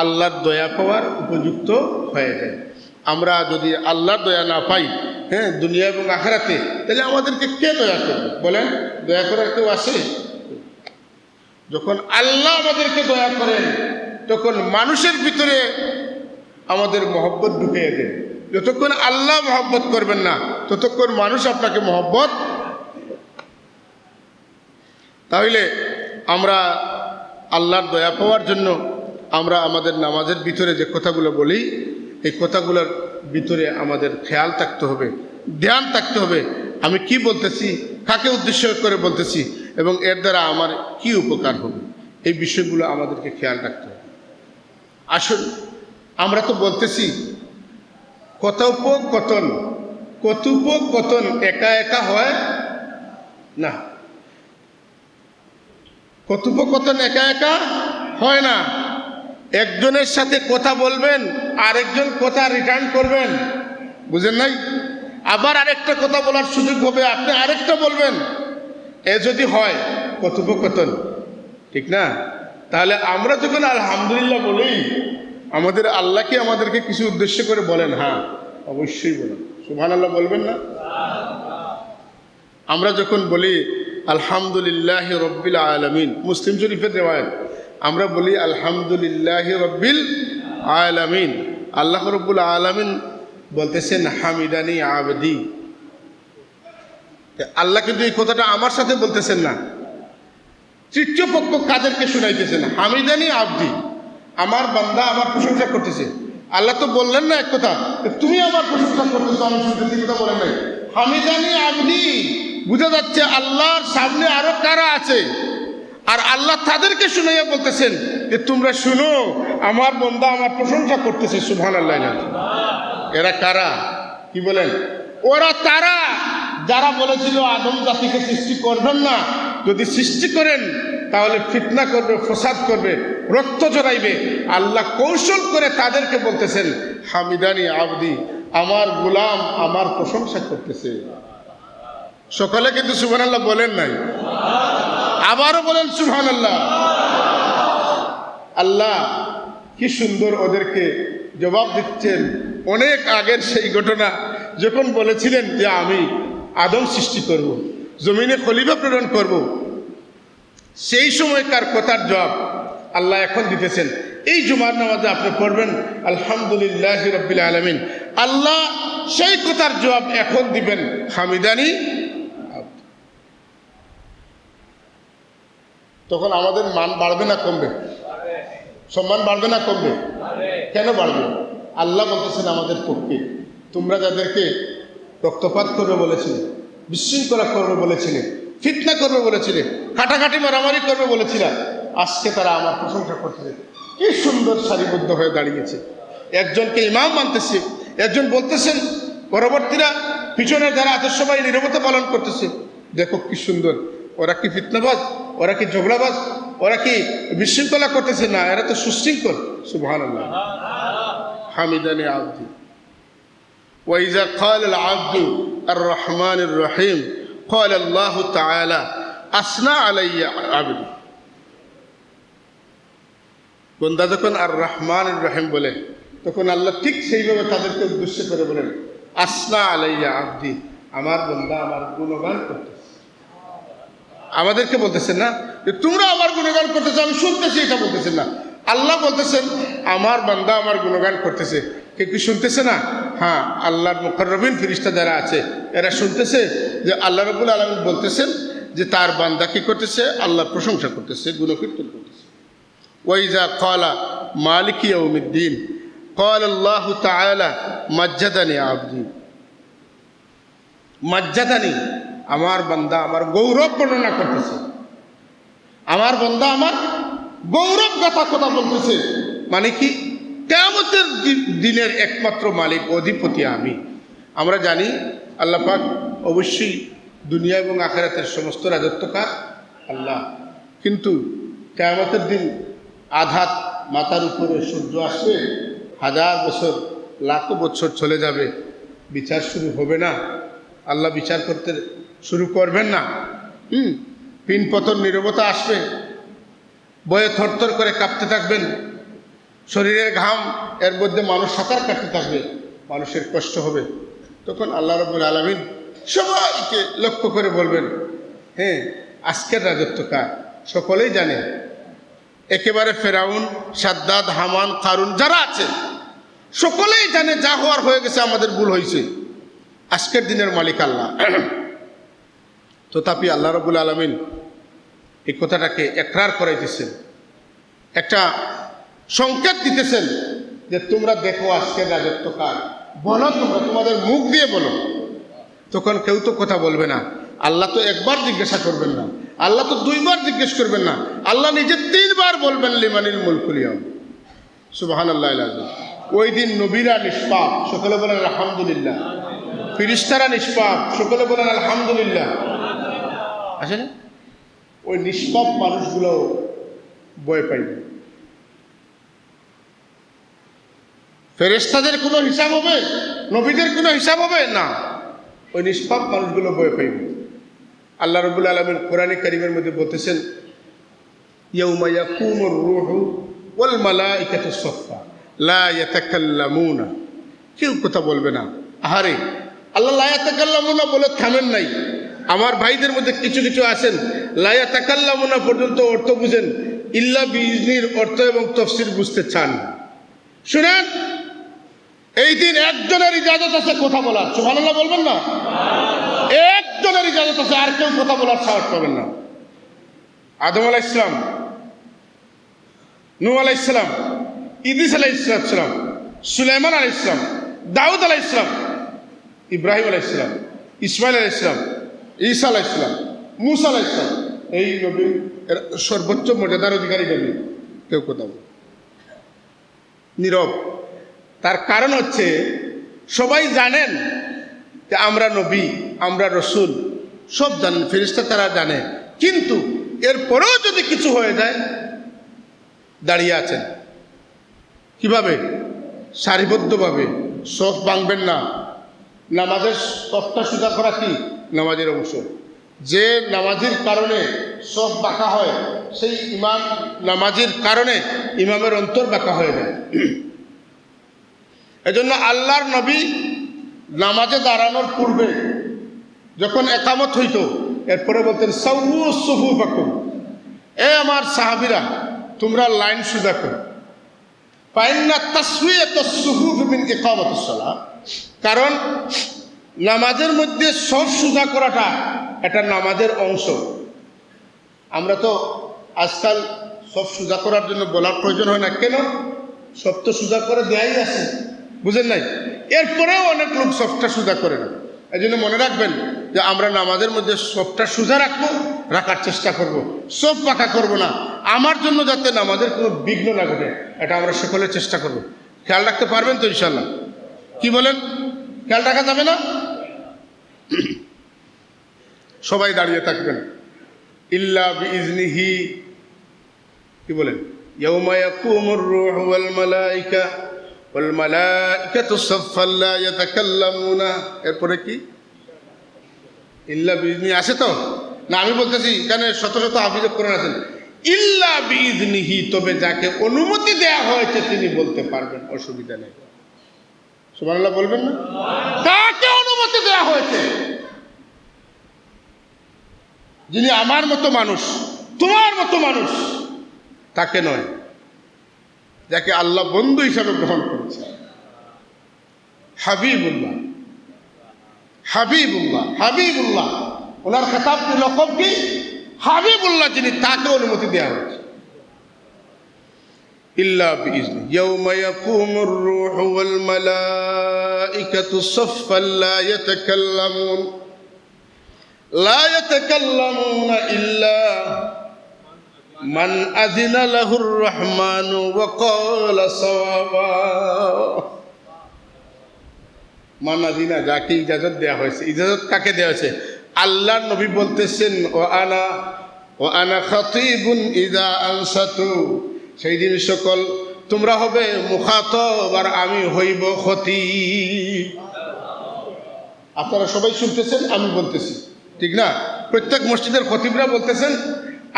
আল্লাহর দয়া পাওয়ার উপযুক্ত হয়ে যাই। আমরা যদি আল্লাহর দয়া না পাই, হ্যাঁ, দুনিয়া এবং আখিরাতে, তাহলে আমাদেরকে কে দয়া করবে? বলেন, দয়া করার কেউ আছে? যখন আল্লাহ আমাদেরকে দয়া করেন, তখন মানুষের ভিতরে আমাদের মহব্বত ঢুকিয়ে দেন। যতক্ষণ আল্লাহ মহব্বত করবেন না, ততক্ষণ মানুষ আপনাকে মহব্বত। তাহলে আমরা আল্লাহর দয়া পাওয়ার জন্য আমরা আমাদের নামাজের ভিতরে যে কথাগুলো বলি, এই কথাগুলোর ভিতরে আমাদের খেয়াল থাকতে হবে, ধ্যান থাকতে হবে। আমি কি বলতেছি, কাকে উদ্দেশ্য করে বলতেছি, এবং এর দ্বারা আমার কি উপকার হবে, এই বিষয়গুলো আমাদেরকে খেয়াল রাখতে হবে। আসুন, আমরা তো বলতেছি কথোপকথন, কথোপকথন একা একা হয় না। কথোপকথন একা একা হয় না। একজনের সাথে কথা বলবেন, আরেকজন কথা রিটার্ন করবেন, বুঝেন নাই? আবার আরেকটা কথা বলার সুযোগ হবে, আপনি আরেকটা বলবেন। এ যদি হয় কথোপকথন, ঠিক না? তাহলে আমরা যখন আলহামদুলিল্লাহ বলি, আমাদের আল্লাহ কি আমাদেরকে কিছু উদ্দেশ্য করে বলেন? হ্যাঁ, অবশ্যই বলেন। সুবহানাল্লাহ বলবেন না? আমরা যখন বলি আলহামদুলিল্লাহি রব্বিল আলামিন, মুসলিম শরীফের রিওয়ায়াত, আমরা বলি আলহামদুলিল্লাহি রব্বিল আলামিন। আল্লাহ রব্বুল আলামিন বলতেছেন হামিদানি আবদি। আল্লাহ কিন্তু এই কথাটা আমার সাথে বলতেছেন না, তৃতীয় পক্ষ কাদেরকে শুনাইতেছেন? হামিদানি আবদি, আমার বান্দা আমার প্রশংসা করতেছে। আল্লাহ তো বললেন না এক কথা, তুমি আমার প্রশংসা করতেছো, আমি শুনতেছি, কথা বলেন নাই। হামিদানি আবদি, বুঝা যাচ্ছে আল্লাহর সামনে আরো কারা আছে, আর আল্লাহ তাদেরকে শুনাইয়া বলতেছেন যে তোমরা শুনো, আমার বান্দা আমার প্রশংসা করতেছে। সুবহানাল্লাহ। এরা কারা? কি বলেন? ওরা তারা যারা বলেছিল আদম জাতিকে সৃষ্টি করবেন না, যদি সৃষ্টি করেন তাহলে ফিতনা করবে, ফসাদ করবে, রক্ত জড়াইবে। আল্লাহ কৌশল করে তাদেরকে বলতেছেন হামিদানি আবদি, আমার গোলাম আমার প্রশংসা করতেছে। সকালে কিন্তু সুবহানাল্লাহ বলেন নাই, আবারও বলেন সুবহানাল্লাহ। আল্লাহ কি সুন্দর ওদেরকে জবাব দিচ্ছেন। অনেক আগের সেই ঘটনা, যখন বলেছিলেন যে আমি আদম সৃষ্টি করব, জমিনে খলিফা প্রেরণ করব, সেই সময়কার কথার জবাব আল্লাহ এখন দিতেছেন। এই জুমার নামাজে আপনি পড়বেন আলহামদুলিল্লাহি রাব্বিল আলামিন, আল্লাহ সেই কথার জবাব এখন দিবেন হামিদানি। তখন আমাদের মান বাড়বে না কমবে? সম্মান বাড়বে না কমবে? কেন বাড়বে? আল্লাহ বলতেছেন আমাদের পক্ষে, তোমরা যাদেরকে রক্তপাত করবে বলেছিলে, বিশৃঙ্খলা করবে বলেছিলে, ফিতনা করবে বলেছিলে, কাটাকাটি মারামারি করবে বলেছিলাম, আজকে তারা আমার প্রশংসা করতেছে। কি সুন্দর সারিবদ্ধ হয়ে দাঁড়িয়েছে, একজনকে ইমাম মানতেছে, একজন বলতেছেন, পরবর্তীরা পিছনে যারা আছে সবাই নীরবতা পালন করতেছে। দেখো কি সুন্দর, ওরা কি ফিতনাবাজ, ওরা কি ঝগড়াবাজ, ওরা কি বিশৃঙ্খলা করতেছে? না, এরা তো সুশৃঙ্খল। সুবহানাল্লাহ। হামিদানি আবদি ওয়াইজা ক্বাল আল আবদু আর রহমানির রহিম ক্বাল আল্লাহু তাআলা আসনা আলাইয়া আবদি। বান্দা যখন আর রহমানির রহিম বলে, তখন আল্লাহ ঠিক সেইভাবে তাদেরকে উদ্দেশ্য করে বলেন আসনা আলাইয়া আবদি, আমার বান্দা আমার গুণগান করতেছে। আমাদেরকে বলতেছেন না যে তোমরা আমার গুণগান করতেছো, আমি শুনতেছি, এটা বলতেছেন না। আল্লাহ বলতেছেন আমার বান্দা আমার গুণগান করতেছে। কে কি শুনতেছে না? হ্যাঁ, আল্লাহর মুকাররবিন ফেরেশতা যারা আছে এরা শুনতেছে যে আল্লাহ রাব্বুল আলামিন বলতেছেন যে তার বান্দা কি করতেছে? আল্লাহর প্রশংসা করতেছে, গুণকীর্তন করতেছে। ওয়াইজা ক্বালা মালিকি ইয়াউমিদ্দিন ক্বালা আল্লাহু তাআলা মাজ্জাদানি আবদি। মাজ্জাদানি, আমার বান্দা আমার গৌরব বর্ণনা করতেছে, আমার বান্দা আমার গৌরব গাথা কথা বলতেছে। মানে কি? কিয়ামতের দিনের একমাত্র মালিক অধিপতি আমি। আমরা জানি আল্লাহ পাক অবশ্যই দুনিয়া এবং আখিরাতের সমস্ত রাজত্বকার আল্লাহ, কিন্তু কিয়ামতের দিন আঘাত মাথার উপরে সূর্য আসবে, 1000 বছর লাখো বছর চলে যাবে, বিচার শুরু হবে না, আল্লাহ বিচার করতে শুরু করবেন না। পিন পতন নীরবতা আসবে, বয়ে থরথর করে কাঁপতে থাকবেন, শরীরের ঘাম এর মধ্যে মানুষ সাঁতার কাটতে থাকবে, মানুষের কষ্ট হবে। তখন আল্লাহ রাব্বুল আলামিন সবাইকে লক্ষ্য করে বলবেন, হ্যাঁ আজকের রাজত্ব কার? সকলেই জানে, একেবারে ফেরাউন, সাদ্দাদ, হামান, কারুন যারা আছে সকলেই জানে যা হওয়ার হয়ে গেছে, আমাদের ভুল হয়েছে, আজকের দিনের মালিক আল্লাহ। তথাপি আল্লাহ রাব্বুল আলামিন এই কথাটাকে একরার করাইতেছেন, একটা সংকেত দিতেছেন যে তোমরা দেখো আজকের রাজত্ব কার, বলো, তোমরা তোমাদের মুখ দিয়ে বলো। তখন কেউ তো কথা বলবে না। আল্লাহ তো একবার জিজ্ঞাসা করবেন না, আল্লাহ তো 2 বার জিজ্ঞেস করবেন না, আল্লাহ নিজে 3 বার বলবেন লিমানিল মুলকুল ইয়াউম। সুবহানাল্লাহিল আযীম। ওই দিন নবীরা নিষ্পাপ, সকলে বলেন আলহামদুলিল্লাহ। ফেরেশতারা নিষ্পাপ, সকলে বলেন আলহামদুলিল্লাহ। আছে না? ওই নিষ্পাপ মানুষগুলো ভয় পাইবে। ফেরেশতাদের কোনো হিসাব হবে, নবীদের কোনো হিসাব হবে না, ওই নিষ্পাপ মানুষগুলো ভয় পাইবে। আল্লাহ রাব্বুল আলামিন কোরআনে কারীমের মধ্যে বলতেছেন, ইয়াউমা ইয়াকুমুর রূহু ওয়াল মালাইকাতু সাফফা লা ইয়াতাকাল্লামুনা, কেউ কথা বলবে না। আহারে, আল্লাহ লা ইয়াতাকাল্লামুনা বলে থামেন নাই। আমার ভাইদের মধ্যে কিছু কিছু আছেন লা ইয়াতাকাল্লামুনা পর্যন্ত অর্থ বুঝেন, ইল্লা বিইজনির অর্থ এবং তাফসীর বুঝতে চান। শুনেন, এই দিন একজনের ইজাজত আছে কথা বলার, সুবহানাল্লাহ বলবেন না? একজনের ইজাজত আছে, আর কেউ কথা বলার সাহস পাবেন না। আদম আলাইহিস সালাম, নূহ আলাইহিস সালাম, ইদ্রিস আলাইহিস সালাম, সুলাইমান আলাইহিস সালাম, দাউদ আলাইহিস সালাম, ইব্রাহিম আলাইহিস সালাম, ইসমাইল আলাইহিস সালাম, ঈসা আলাইহিস সালাম, মূসা আলাইহিস সালাম, এই নবী সর্বোচ্চ মর্যাদার অধিকারী নবী, কেউ কথা বলে নীরব। তার কারণ হচ্ছে সবাই জানেন যে আমরা নবী, আমরা রসুল, সব জানেন, ফেরেশতা তারা জানে, কিন্তু এরপরেও যদি কিছু হয়ে যায় দাঁড়িয়ে আছেন কিভাবে? সারিবদ্ধভাবে। সফ ভাঙবেন না। নামাজের সফটা সোজা করা কি নামাজের অংশ। যে নামাজের কারণে সফ বাঁকা হয়, সেই ইমাম নামাজের কারণে ইমামের অন্তর বাঁকা হয়ে যায়। এজন্য আল্লাহর নবী নামাজে দাঁড়ানোর পূর্বে যখন একামত হইতো, এরপরে বলতেন সাউউ সুফুফাকুম, এ আমার সাহাবীরা তোমরা লাইন সোজা করো। ফাইন্না তাসওয়িয়াতুস সুফুফ মিন ইকামাতিস সালাহ, কারণ নামাজের মধ্যে সব সোজা করাটা এটা নামাজের অংশ। আমরা তো আজকাল সব সোজা করার জন্য বলার প্রয়োজন হয় না, কেন? সব তো সোজা করে দেয়াই আছে, বুঝেন নাই? এরপরেও অনেক লোক সবটা সোজা করে না। এই জন্য মনে রাখবেন যে আমরা নামাজের মধ্যে সবটা সোজা রাখবো, রাখার চেষ্টা করব, সব পাকা করব না, আমার জন্য যাতে নামাজের কোনো বিঘ্ন না ঘটে, এটা আমরা সকলে চেষ্টা করব। খেয়াল রাখতে পারবেন তো ইনশাল্লাহ? কি বলেন, খেয়াল রাখা যাবে না? সবাই দাঁড়িয়ে থাকবেন। ইল্লা বিইজনিহি, কি বলেন? ইয়াউমা ইয়াকুমুর রূহু ওয়াল মালাইকাতু সাফফান লা ইয়াতাকাল্লামুনা, এরপরে কি? ইল্লা বিইজনি আছে তো না? আমি বলতেছি এখানে শত শত হাফিজ কোরআন আছেন। ইল্লা বিইজনিহি, তবে যাকে অনুমতি দেয়া হয়েছে তিনি বলতে পারবেন, অসুবিধা নেই। সুবহানাল্লাহ বলবেন না? কাকে অনুমতি দেয়া হয়েছে? যিনি আমার মতো মানুষ, তোমার মতো মানুষ, তাকে নয়, যাকে আল্লাহ বন্ধু হিসাবে গ্রহণ করেছে। হাবিবুল্লাহ, হাবিবুল্লাহ, হাবিবুল্লাহ, ওনার খেতাব কি, লকব কি? হাবিবুল্লাহ, যিনি, তাকে অনুমতি দেওয়া হয়েছে। ইল্লা বিইজনি ইয়াউমা ইয়াকুমুর রূহু ওয়াল মালাইকাতু সাফফান লা ইয়াতাকাল্লামুন ইল্লা মান আযিনা লাহুর রহমানু ওয়া ক্বালা সাওয়াবা। মান আযিনা, যাকে ইজাজত দেওয়া হয়েছে। ইজাজত কাকে দেওয়া হয়েছে? আল্লাহর নবী বলতেছেন, ও আনা খাতিবুন ইযা আনসাতু, সেই দিন সকল তোমরা হবে মুখাতব আর আমি হইব খতিব। আপনারা সবাই শুনতেছেন, আমি বলতেছি, ঠিক না? প্রত্যেক মসজিদের খতিবরা বলতেছেন,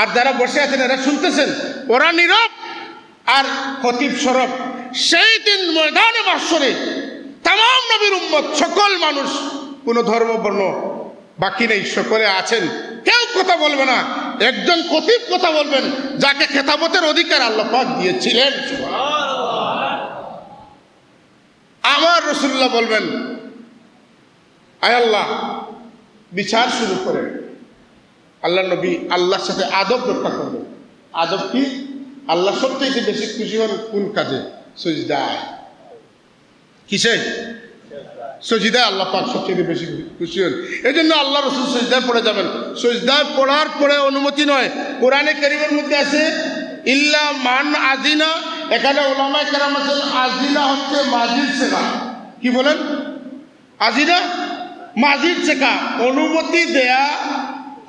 আর যারা বসে আছেন এরা শুনতেছেন, ওরা নীরব আর খতিব সরব। সেই দিন ময়দানে মাহশরে তামাম নবীর উম্মত, সকল মানুষ, কোনো ধর্ম বর্ণ বাকি নেই, সকলে আছেন, কেউ কথা বলবে না। একজন খতিব কথা বলবেন, যাকে খেতাবতের অধিকার আল্লাহ পাক দিয়েছিলেন। আমার রাসূলুল্লাহ বলবেন, আয় আল্লাহ, বিচার শুরু করেন। আল্লাহ নবী আল্লাহর সাথে আদব রক্ষা করবেন। আদব কি? আল্লাহ সবথেকে বেশি খুশি হন কোন কাজে? সিজদায়। কিসে? সিজদায় আল্লাহ পাক সবথেকে বেশি খুশি হন। এই জন্য আল্লাহ রাসূল সিজদায় পড়ে যাবেন। সিজদায় পড়ার পরে অনুমতি নয়। কোরআনে কারীমের মধ্যে আছে ইল্লা মান আযিনা, এখানে উলামায়ে কেরাম আছেন, আযিনা হচ্ছে মাজিদ শেখা। কি বলেন? আযিনা মাজিদ শেখা, অনুমতি দেয়া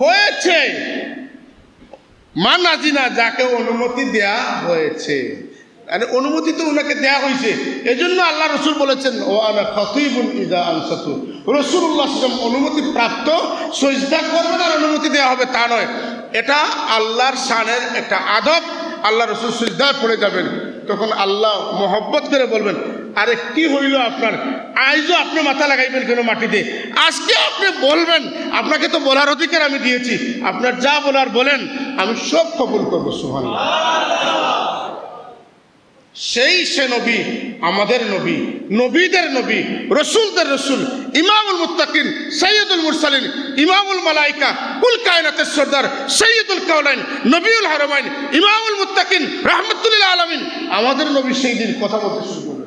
হয়েছে। মানাজিনা যাকে অনুমতি দেয়া হয়েছে, মানে অনুমতি তো ওনাকে দেয়া হয়েছে, এজন্য আল্লাহ রসুল বলেছেন ও আনা খতিবুন ইদা আনসাতু, রাসূলুল্লাহ সাল্লাল্লাহু আলাইহি ওয়াসাল্লাম অনুমতি প্রাপ্ত, সিজদা করবেন আর অনুমতি দেওয়া হবে তা নয়, এটা আল্লাহর শানের একটা আদব। আল্লাহ রসুল সিজদায় পড়ে যাবেন, তখন আল্লাহ মহব্বত করে বলবেন আরে কি হইল আপনার, আজও আপনি মাথা লাগাইবেন কেন মাটিতে, আজকে আপনি বলবেন, আপনাকে তো বলার অধিকার আমি দিয়েছি, আপনার যা বলার বলেন, আমি সব কবুল করবো। সুবহানাল্লাহ। সে নবী, আমাদের নবী, নবীদের নবী, রসুলদের রসুল, ইমামুল মুত্তাকিন, সৈয়দুল মুরসালিন, ইমামুল মালাইকা, কুল কায়নাতের সর্দার, সৈয়দুল কাওলাইন, নবীউল হারামাইন, ইমামুল মুত্তাকিন, রাহমাতুল লিল আলামিন, আমাদের নবী সেই দিন কথা বলতে শুরু করলেন।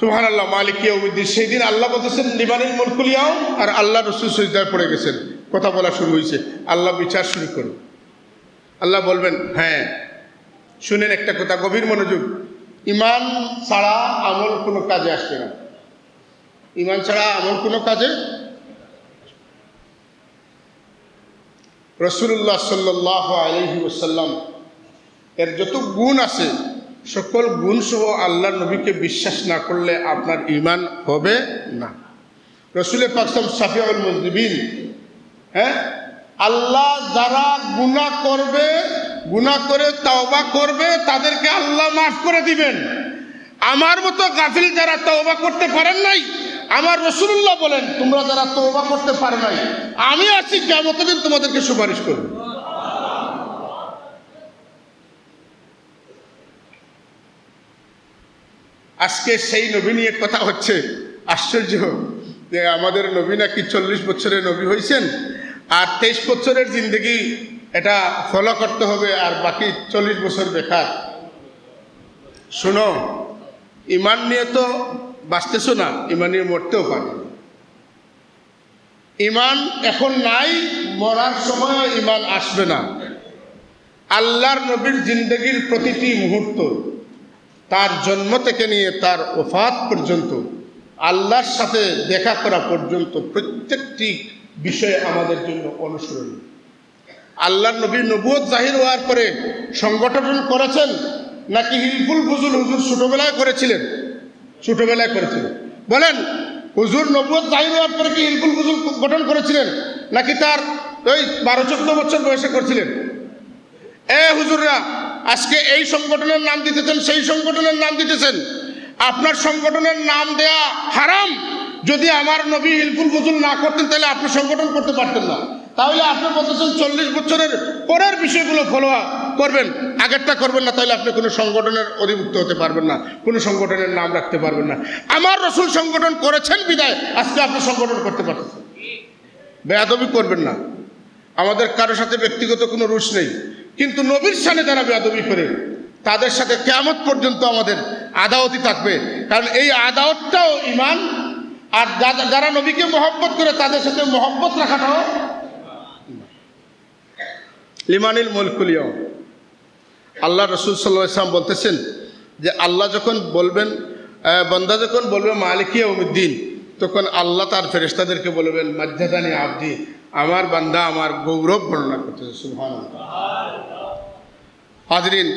সুবহানাল্লাহ। মালিক ইয়াউমিদ্দিন, সেই দিন আল্লাহ বলতেছেন লিমানিল মুলকুল ইয়াউম, আর আল্লাহ রসুল সিজদায় পড়ে গেছেন, কথা বলা শুরু হয়েছে, আল্লাহ বিচার শুরু করুন। আল্লাহ বলবেন হ্যাঁ শুনেন একটা কথা, গভীর মনোযোগ, ইমান ছাড়া আমল কোনো কাজে আসবে না, ইমান ছাড়া আমল কোনো কাজে। রাসূলুল্লাহ সাল্লাল্লাহু আলাইহি ওয়াসাল্লাম এর যত গুণ আছে সকল গুণ সহ আল্লাহর নবীকে বিশ্বাস না করলে আপনার ইমান হবে না। রাসূল পাক শাফিউল মুযনিবিন, হ্যাঁ, আল্লাহ যারা গুনাহ করবে, গুনাহ করে তওবা করবে, তাদেরকে আল্লাহ মাফ করে দিবেন। আমার মতো গাফিল যারা তওবা করতে পারেন নাই, আমার রাসূলুল্লাহ বলেন তোমরা যারা তওবা করতে পারো নাই, আমি আছি কিয়ামতের দিন তোমাদেরকে সুপারিশ করব। আজকে সেই নবী নিয়ে কথা হচ্ছে, আশ্চর্য যে আমাদের নবী নাকি 40 বছরের নবী হয়েছেন, আর 23 বছরের জিন্দগি এটা ফলো করতে হবে, আর বাকি 40 বছর বেকার। শোনো, ইমান নিয়ে তো বাঁচতেছো না, ইমান নিয়ে মরতেও পারবে না। ইমান এখন নাই, মরার সময় ইমান আসবে না। আল্লাহর নবীর জিন্দগির প্রতিটি মুহূর্ত, তার জন্ম থেকে নিয়ে তার ওফাত পর্যন্ত, আল্লাহর সাথে দেখা করা পর্যন্ত প্রত্যেকটি বিষয় আমাদের জন্য অনুসরণীয়। আল্লাহর নবী নবুয়ত জাহির হওয়ার পরে সংগঠন করেছেন নাকি হিলফুল ফুজুল হুজুর ছোটবেলায় করেছিলেন? ছোটবেলায় করেছিলেন। বলেন, হুজুর নবুয়ত জাহির হওয়ার পরে কি হিলফুল ফুজুল গঠন করেছিলেন নাকি তার ওই 12-14 বছর বয়সে করেছিলেন? হুজুররা আজকে এই সংগঠনের নাম দিতেছেন, সেই সংগঠনের নাম দিতেছেন, আপনার সংগঠনের নাম দেয়া হারাম। যদি আমার নবী হিলফুল ফুজুল না করতেন তাহলে আপনি সংগঠন করতে পারতেন না। তাহলে আপনি বলতেছেন 40 বছরের পরের বিষয়গুলো ফলো করবেন, আগেরটা করবেন না, তাহলে আপনি কোনো সংগঠনের অধিভুক্ত হতে পারবেন না, কোনো সংগঠনের নাম রাখতে পারবেন না। আমার রাসূল সংগঠন করেছেন বিদায় আজকে আপনি সংগঠন করতে পারতেছেন। বেয়াদবি করবেন না। আমাদের কারোর সাথে ব্যক্তিগত কোনো রুশ নেই, কিন্তু নবীর শানে যারা বেয়াদবি করে তাদের সাথে কিয়ামত পর্যন্ত আমাদের আদাওয়াতি থাকবে, কারণ এই আদাওয়াতটাও ঈমান। আর যারা নবীকে মহব্বত করে তাদের সাথে মহব্বত রাখাটাও লিমানিল মুলকুল ইয়াউম। আল্লাহ রাসূল সাল্লাল্লাহু আলাইহি ওয়াসাল্লাম বলতেছেন যে আল্লাহ যখন বলবেন, বান্দা যখন বলবে মালিক ইয়াউমিদ্দিন, তখন আল্লাহ তার ফেরেশতাদেরকে বলবেন মাজ্জাদানি আবদি, আমার বান্দা আমার গৌরব বর্ণনা করতেছে। সুবহানাল্লাহ। হাজরিন,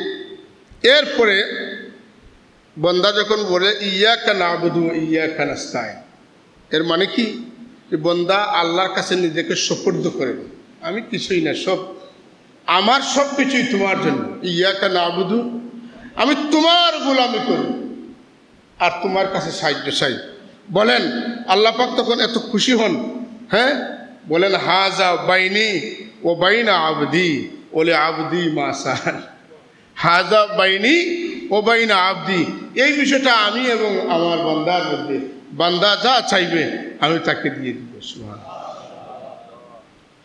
এরপরে বান্দা যখন বলে ইয়াকা নাবুদু ইয়াকা নাস্তাইন, এর মানে কি? বান্দা আল্লাহর কাছে নিজেকে সুপর্দ করে, আমি কিছুই না, সব আমার সব কিছুই তোমার জন্য। ইয়াকা নাবুদু, আমি তোমার গোলামি করি আর তোমার কাছে সাহায্য চাই। বলেন আল্লাহ পাক তখন এত খুশি হন, হ্যাঁ, বলেন হাজা বাইনি ও বাইনা আবদি ওলে আবদি মা সাল। হাজা বাইনি ও বাইনা আবদি, এই বিষয়টা আমি এবং আমার বান্দার মধ্যে, বান্দা যা চাইবে আমি তাকে দিয়ে দিব।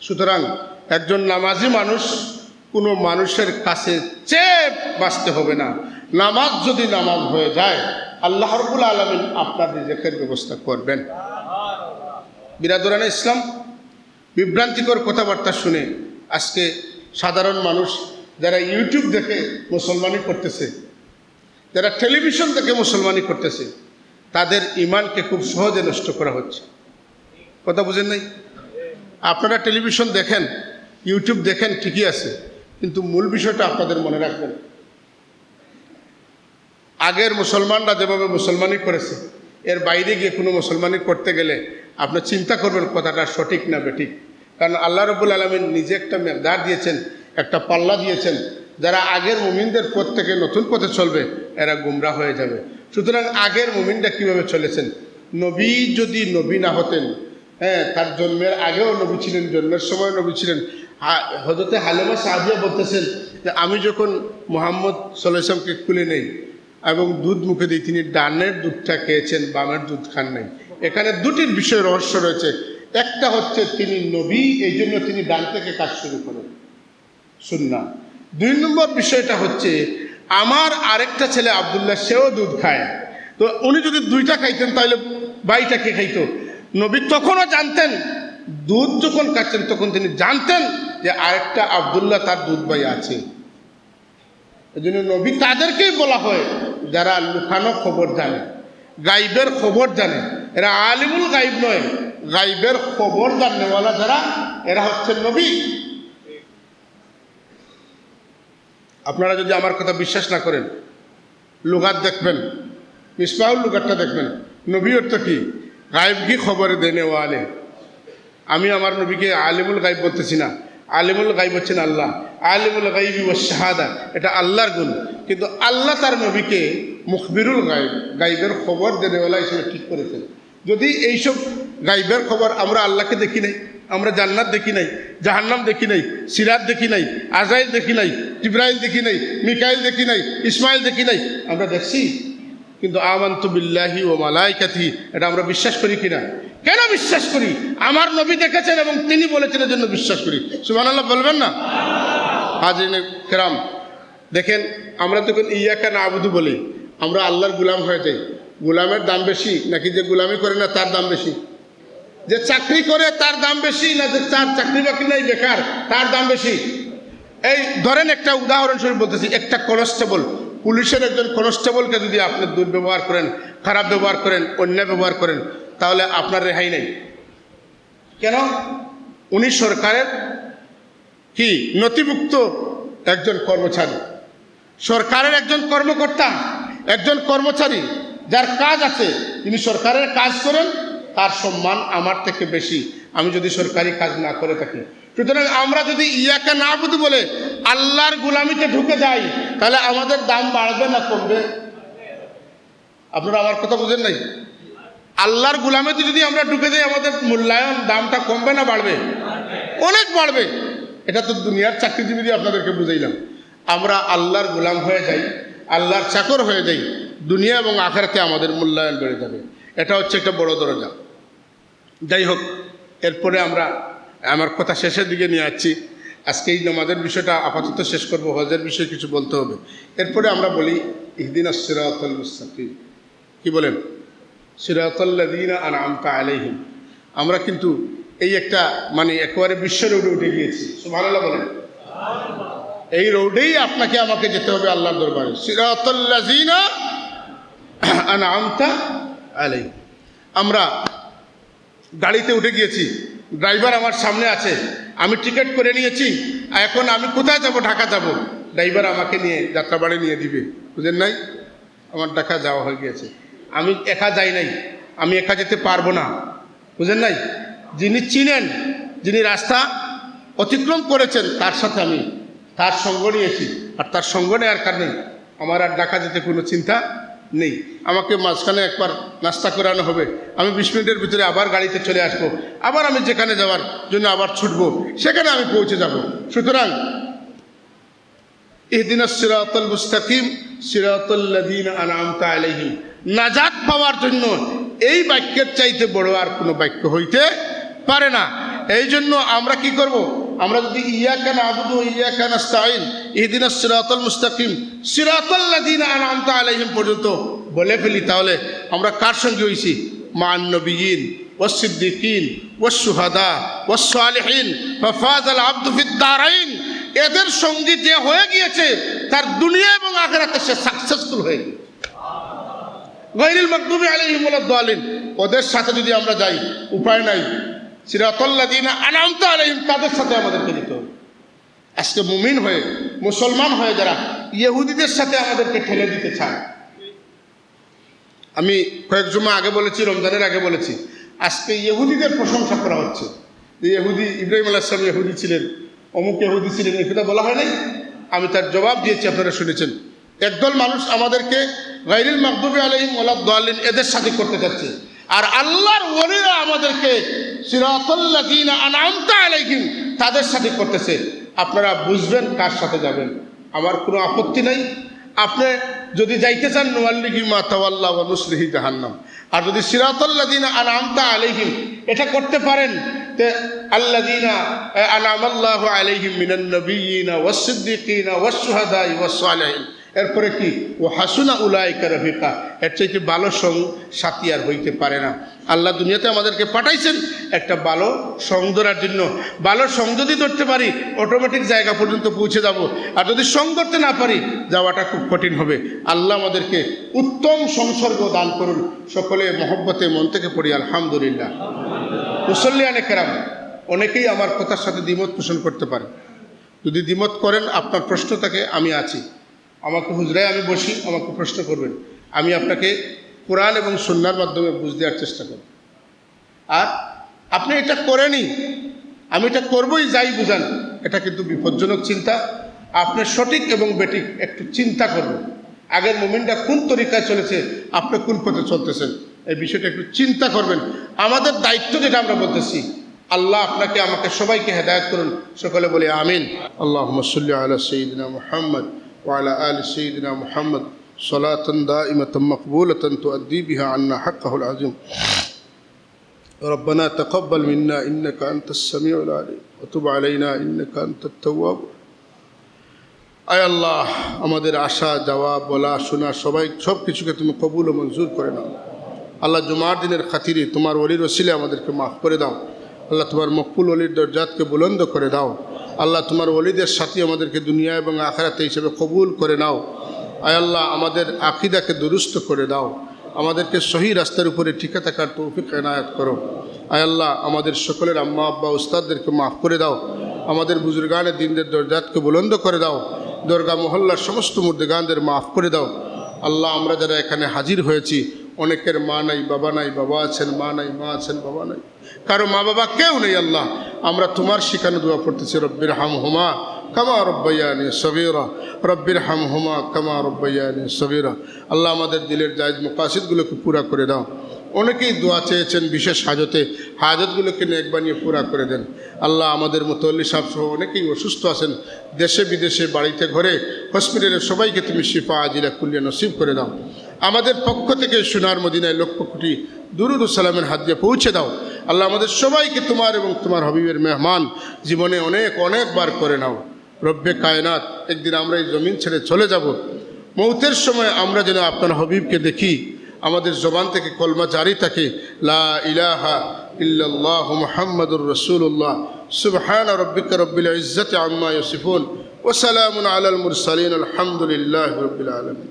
সুতরাং একজন নামাজি মানুষ কোনো মানুষের কাছে চেয়ে বাঁচতে হবে না। নামাজ যদি নামাজ হয়ে যায়, আল্লাহ রাব্বুল আলামিন আপনার রিজিকের ব্যবস্থা করবেন। বিরাদরানে ইসলাম, বিভ্রান্তিকর কথাবার্তা শুনে আজকে সাধারণ মানুষ যারা ইউটিউব দেখে মুসলমানি করতেছে, যারা টেলিভিশন দেখে মুসলমানি করতেছে, তাদের ইমানকে খুব সহজে নষ্ট করা হচ্ছে। কথা বুঝেন নাই? আপনারা টেলিভিশন দেখেন, ইউটিউব দেখেন ঠিকই আছে, কিন্তু মূল বিষয়টা আপনাদের মনে রাখবেন। আগের মুসলমানরা যেভাবে মুসলমানি করেছে, এর বাইরে গিয়ে কোনো মুসলমানি করতে গেলে আপনি চিন্তা করবেন কথাটা সঠিক না বেঠিক। কারণ আল্লাহ রাব্বুল আলামিন নিজে একটা মেকদার দিয়েছেন, একটা পাল্লা দিয়েছেন। যারা আগের মুমিনদের পথ থেকে নতুন পথে চলবে এরা গুমরা হয়ে যাবে। সুতরাং আগের মুমিনরা কীভাবে চলেছেন, নবী যদি নবী না হতেন, তার জন্মের আগেও নবী ছিলেন, জন্মের সময় নবী ছিলেন। হযরতে হালিমা সাদিয়া বলতেছেন যে আমি যখন মুহাম্মদ সাল্লাল্লাহু আলাইহি ওয়াসাল্লামকে খুলে নেই এবং দুধ মুখে দিই, তিনি ডানের দুধটা খেয়েছেন, বামের দুধ খান নাই। এখানে দুটির বিষয় রহস্য রয়েছে। একটা হচ্ছে তিনি নবী, এই জন্য তিনি ডান থেকে কাজ শুরু করেন, সুন্নাহ। 2 নম্বর বিষয়টা হচ্ছে আমার আরেকটা ছেলে আব্দুল্লাহ, সেও দুধ খায়। তো উনি যদি 2টা খাইতেন তাহলে বাইটাকে খাইতো। নবী তখনও জানতেন, দুধ যখন খাচ্ছেন তখন তিনি জানতেন যে আরেকটা আব্দুল্লাহ তার দুধ ভাই আছে। এই জন্য নবী তাদেরকেই বলা হয় যারা লুকানো খবর জানে, গাইবের খবর জানে। এরা আলিমুল গাইব নয়, গাইবের খবর জানেওয়ালা যারা, এরা হচ্ছে নবী। আপনারা যদি আমার কথা বিশ্বাস না করেন, লুগাত দেখবেন, মিসবাহুল লুগাতটা দেখবেন। নবী অর্থ কি? গাইব কি খবর দেনে ওয়ালে। আমি আমার নবীকে আলিমুল গাইব বলতেছি না, আলিমুল গাইব হচ্ছেন আল্লাহ। আলিমুল গাইবি ওয়াস শাহাদা, এটা আল্লাহর গুণ। কিন্তু আল্লাহ তার নবীকে মুখবিরুল গাইব, গাইবের খবর দেনেওয়ালা হিসেবে ঠিক করেছেন। যদি এইসব গাইবের খবর, আমরা আল্লাহকে দেখি নাই, আমরা জান্নাত দেখি নাই, জাহান্নাম দেখি নাই, সিরাত দেখি নাই, আজাইল দেখি নাই, জিবরাইল দেখি নাই, মিকাইল দেখি নাই, ইসমাইল দেখি নাই, আমরা দেখছি। কিন্তু আমানতু বিল্লাহি ওয়া মালাইকাতিহি, এটা আমরা বিশ্বাস করি কিনা? কেন বিশ্বাস করি? আমার নবী দেখেছেন এবং তিনি বলেছেন, এর জন্য বিশ্বাস করি। সুবহানাল্লাহ বলবেন না? হাজিরিনে কেরাম, দেখেন আমরা যখন ইয়াকা নাবুদু বলি, আমরা আল্লাহর গোলাম হয়ে যাই। গোলামের দাম বেশি নাকি যে গোলামি করে না তার দাম বেশি? যে চাকরি করে তার দাম বেশি, না যে তার চাকরি বাকরি নাই বেকার তার দাম বেশি? এই ধরেন একটা উদাহরণস্বরূপ বলতেছি, একটা কনস্টেবল, পুলিশের একজন কনস্টেবলকে যদি আপনি দুর্ব্যবহার করেন, খারাপ ব্যবহার করেন, অন্যায় ব্যবহার করেন, তাহলে আপনার রেহাই নেই। কেন? উনি সরকারের কি নথিভুক্ত একজন কর্মচারী, সরকারের একজন কর্মকর্তা, একজন কর্মচারী যার কাজ আছে, তিনি সরকারের কাজ করেন, তার সম্মান আমার থেকে বেশি আমি যদি সরকারি কাজ না করে থাকি। সুতরাং আমরা যদি ইয়াকা নাবুদু বলে আল্লাহর গোলামিতে ঢুকে যাই, তাহলে আমাদের দাম বাড়বে না কমবে? আপনারা আমার কথা বুঝেন নাই? আল্লাহর গোলামিতে যদি আমরা ঢুকে যাই, আমাদের মূল্যায়ন দামটা কমবে না বাড়বে? অনেক বাড়বে। এটা তো দুনিয়ার চাকরিজীবী দিয়ে আপনাদেরকে বুঝাইলাম। আমরা আল্লাহর গোলাম হয়ে যাই, আল্লাহর চাকর হয়ে যাই, দুনিয়া এবং আখিরাতে আমাদের মূল্যায়ন বেড়ে যাবে। এটা হচ্ছে একটা বড় দরজা। যাই হোক, এরপরে আমরা আমার কথা শেষের দিকে নিয়ে যাচ্ছি। আজকে এই নামাজের বিষয়টা আপাতত শেষ করব, হজের বিষয়ে কিছু বলতে হবে। এরপরে আমরা বলি ইহদিনাস সিরাতাল মুস্তাকিম। কি বলেন? সিরাতাল্লাযীনা আনআমতা আলাইহিম। আমরা কিন্তু এই একটা মানে একেবারে বিশ্ব রোডে উঠে গিয়েছি। সুবহানাল্লাহ বলেন। এই রোডেই আপনাকে আমাকে যেতে হবে আল্লাহর দরবারে। সিরাতাল্লাযীনা আনআমতা আলাইহিম। আমরা গাড়িতে উঠে গিয়েছি, ড্রাইভার আমার সামনে আছে, আমি টিকিট করে নিয়েছি, এখন আমি কোথায় যাব? ঢাকা যাব। ড্রাইভার আমাকে নিয়ে যাত্রাবাড়ি নিয়ে দিবে, বুঝেন নাই? আমার ঢাকা যাওয়া হয়ে গিয়েছে, আমি একা যাই নাই, আমি একা যেতে পারবো না, বুঝেন নাই? যিনি চিনেন, যিনি রাস্তা অতিক্রম করেছেন, তার সাথে আমি তার সঙ্গ নিয়েছি। আর তার সঙ্গ নেওয়ার কারণে আমার আর ঢাকা যেতে কোনো চিন্তা নেই। আমাকে মাঝখানে একবার নাস্তা করানো হবে, আমি 20 মিনিটের ভিতরে আবার গাড়িতে চলে আসবো, আবার আমি যেখানে যাওয়ার জন্য আবার ছুটবো, সেখানে আমি পৌঁছে যাব। সুতরাং ইহদিনাস সিরাতাল মুস্তাকিম সিরাতাল্লাযীনা আনআমতা আলাইহিম, নাজাত পাওয়ার জন্য এই বাক্যের চাইতে বড় আর কোনো বাক্য হইতে পারে না। এই জন্য আমরা কি করব? আমরা যদি ইয়াকা নাবুদু ওয়া ইয়াকা নাস্তাঈন ইহদিনাস সিরাতাল মুস্তাকিম সিরাতাল্লাযীনা আনআমতা আলাইহিম পর্যন্ত বলে ফেলি, তাহলে আমরা কার সঙ্গে হইছি? মান নবিয়িন ওয়াস সিদ্দিকিন ওয়াস শুহাদা ওয়াস সালিহিন ফাফাযাল আবদু ফিদ দারাইন। এদের সঙ্গী যে হয়ে গিয়েছে, তার দুনিয়া এবং আখিরাতে সে সাকসেসফুল হয়ে গেছে। গায়রিল মাগদুবি আলাইহিম ওয়ালাদ দালিন, ওদের সাথে যদি আমরা যাই, উপায় নাই। সিরাতাল্লাযীনা আনআমতা আলাইহিম, তাদের সাথে আমাদেরকে যেতে হবে। আজকে মুমিন হয়ে মুসলমান হয়ে যারা ইহুদিদের সাথে আমাদেরকে ঠেলে দিতে চায়। আমি কয়েক জুমা আগে বলেছি, রমজানের আগে বলেছি, আজকে ইহুদিদের প্রশংসা করা হচ্ছে যে ইহুদি, ইব্রাহিম আলাইহিস সালাম ইহুদি ছিলেন, অমুক ইহুদি ছিলেন, এই কথা বলা হয় নাই? আমি তার জবাব দিয়েছি, আপনারা শুনেছেন। একদল মানুষ আমাদেরকে গায়রিল মাগদুবি আলাইহিম ওয়ালাদ দাল্লিন এদের সাথে করতে যাচ্ছে, আর আল্লাহর ওলিরা আমাদেরকে সিরাতাল লাযিনা আনআমতা আলাইহিম তাদের সাথে করতেছে। আপনারা বুঝবেন কার সাথে যাবেন। আমার কোনো আপত্তি নাই। আপনি যদি যাইতে চান নুওয়াল্লিহি মা তাওয়াল্লা ওয়া নুসলিহি জাহান্নাম, আর যদি সিরাতাল লাযিনা আনআমতা আলাইহিম এটা করতে পারেন, তে আল্লাযিনা আনআমাল্লাহু আলাইহিম মিনান নাবিয়্যিনা ওয়াস সিদ্দিকিনা ওয়াস শুহাদাই ওয়াস সালিহিন, এরপরে কি ও হাসুনা উলাইকা রফিকা, এর চাইতে ভালো সং সাথী আর হইতে পারে না। আল্লাহ দুনিয়াতে আমাদেরকে পাঠাইছেন একটা ভালো সং ধরার জন্য। ভালো সং যদি ধরতে পারি অটোমেটিক জায়গা পর্যন্ত পৌঁছে যাব, আর যদি সং ধরতে না পারি যাওয়াটা খুব কঠিন হবে। আল্লাহ আমাদেরকে উত্তম সংসর্গ দান করুন। সকলে মহব্বতে মন থেকে পড়ি আলহামদুলিল্লাহ। মুসল্লিয়ানে কেরাম, অনেকেই আমার কথার সাথে দ্বিমত পোষণ করতে পারে। যদি দ্বিমত করেন, আপনার প্রশ্ন থাকে, আমি আছি, আমাকে হুজরায় আমি বসি, আমাকে প্রশ্ন করবেন, আমি আপনাকে কোরআন এবং সুন্নাহর মাধ্যমে বুঝ দেওয়ার চেষ্টা করব। আর আপনি এটা করেনি, আমি এটা করবই যাই বুঝান, এটা কিন্তু বিপজ্জনক চিন্তা। আপনি সঠিক এবং বেঠিক একটু চিন্তা করবেন। আগের মুমিনটা কোন তরিকায় চলেছে, আপনি কোন পথে চলতেছেন, এই বিষয়টা একটু চিন্তা করবেন। আমাদের দায়িত্ব যেটা আমরা বলতেছি, আল্লাহ আপনাকে আমাকে সবাইকে হেদায়েত করুন। সকলে বলি আমিন। আল্লাহুম্মা সাল্লি আলা সাইয়্যিদিনা মুহাম্মদ وعلى آل سيدنا محمد صلاة دائمة مقبولة تؤدي بها عنا حقه العظيم. ربنا تقبل منا إنك أنت السميع العليم وتب علينا إنك أنت التواب. আয় আল্লাহ, আমাদের আশা যাওয়া বলা শোনা সব কিছুকে তুমি কবুল ও মঞ্জুর করে নাও। আল্লাহ জুমার দিনের খাতিরে তোমার ওলির ওসিলে আমাদেরকে মাফ করে দাও। আল্লাহ তোমার মকবুল ওলির দরজাতকে বুলন্দ করে দাও। আল্লাহ তোমার ওলিদের সাথে আমাদেরকে দুনিয়া এবং আখিরাতে হিসেবে কবুল করে নাও। আয় আল্লাহ, আমাদের আকীদাকে দুরুস্ত করে দাও। আমাদেরকে সহি রাস্তার উপরে টিকে থাকার তৌফিক এনায়েত করো। আয় আল্লাহ, আমাদের সকলের আম্মা আব্বা উস্তাদদেরকে মাফ করে দাও। আমাদের বুজুর্গানে দিনদের দরজাতকে বুলন্দ করে দাও। দরগা মহল্লার সমস্ত মুর্দেগানদের মাফ করে দাও। আল্লাহ, আমরা যারা এখানে হাজির হয়েছি, অনেকের মা নাই বাবা নাই, বাবা আছেন মা নাই, মা আছেন বাবা নাই, কারো মা বাবা কেউ নেই। আল্লাহ, আমরা তোমার শিখানো দোয়া পড়তেছি, রব্বির হামহুমা কামা রব্বায়ানি সগীরা, রব্বির হামহুমা কামা রব্বায়ানি সগীরা। আল্লাহ, আমাদের দিলের জায়েজ মাকাসিদগুলোকে পুরা করে দাও। অনেকেই দোয়া চেয়েছেন বিশেষ হাজতে, হাজতগুলোকে নেক বানিয়ে পুরা করে দেন। আল্লাহ, আমাদের মুতওয়াল্লি সাহেব সহ অনেকেই অসুস্থ আছেন, দেশে বিদেশে বাড়িতে ঘরে হসপিটালে, সবাইকে তুমি শিফা আজিলা কুল্লিয়া নসিব করে দাও। আমাদের পক্ষ থেকে সোনার মদিনায় লক্ষ কোটি দুরুদ ও সালামের হাত দিয়ে পৌঁছে দাও। আল্লাহ, আমাদের সবাইকে তোমার এবং তোমার হাবিবের মেহমান জীবনে অনেকবার করে নাও। রব্বে কায়নাত, একদিন আমরা এই জমিন ছেড়ে চলে যাব। মৌতের সময় আমরা যেন আপনার হাবিবকে দেখি, আমাদের জবান থেকে কলমা জারি থাকে, লা ইলাহা ইল্লাল্লাহু মুহাম্মাদুর রাসূলুল্লাহ। সুবহানা রাব্বিকা রাব্বিল ইজ্জাতি আম্মা ইয়াসিফুন ওয়া সালামুন আলাল মুরসালিন আলহামদুলিল্লাহি রাব্বিল আলামিন।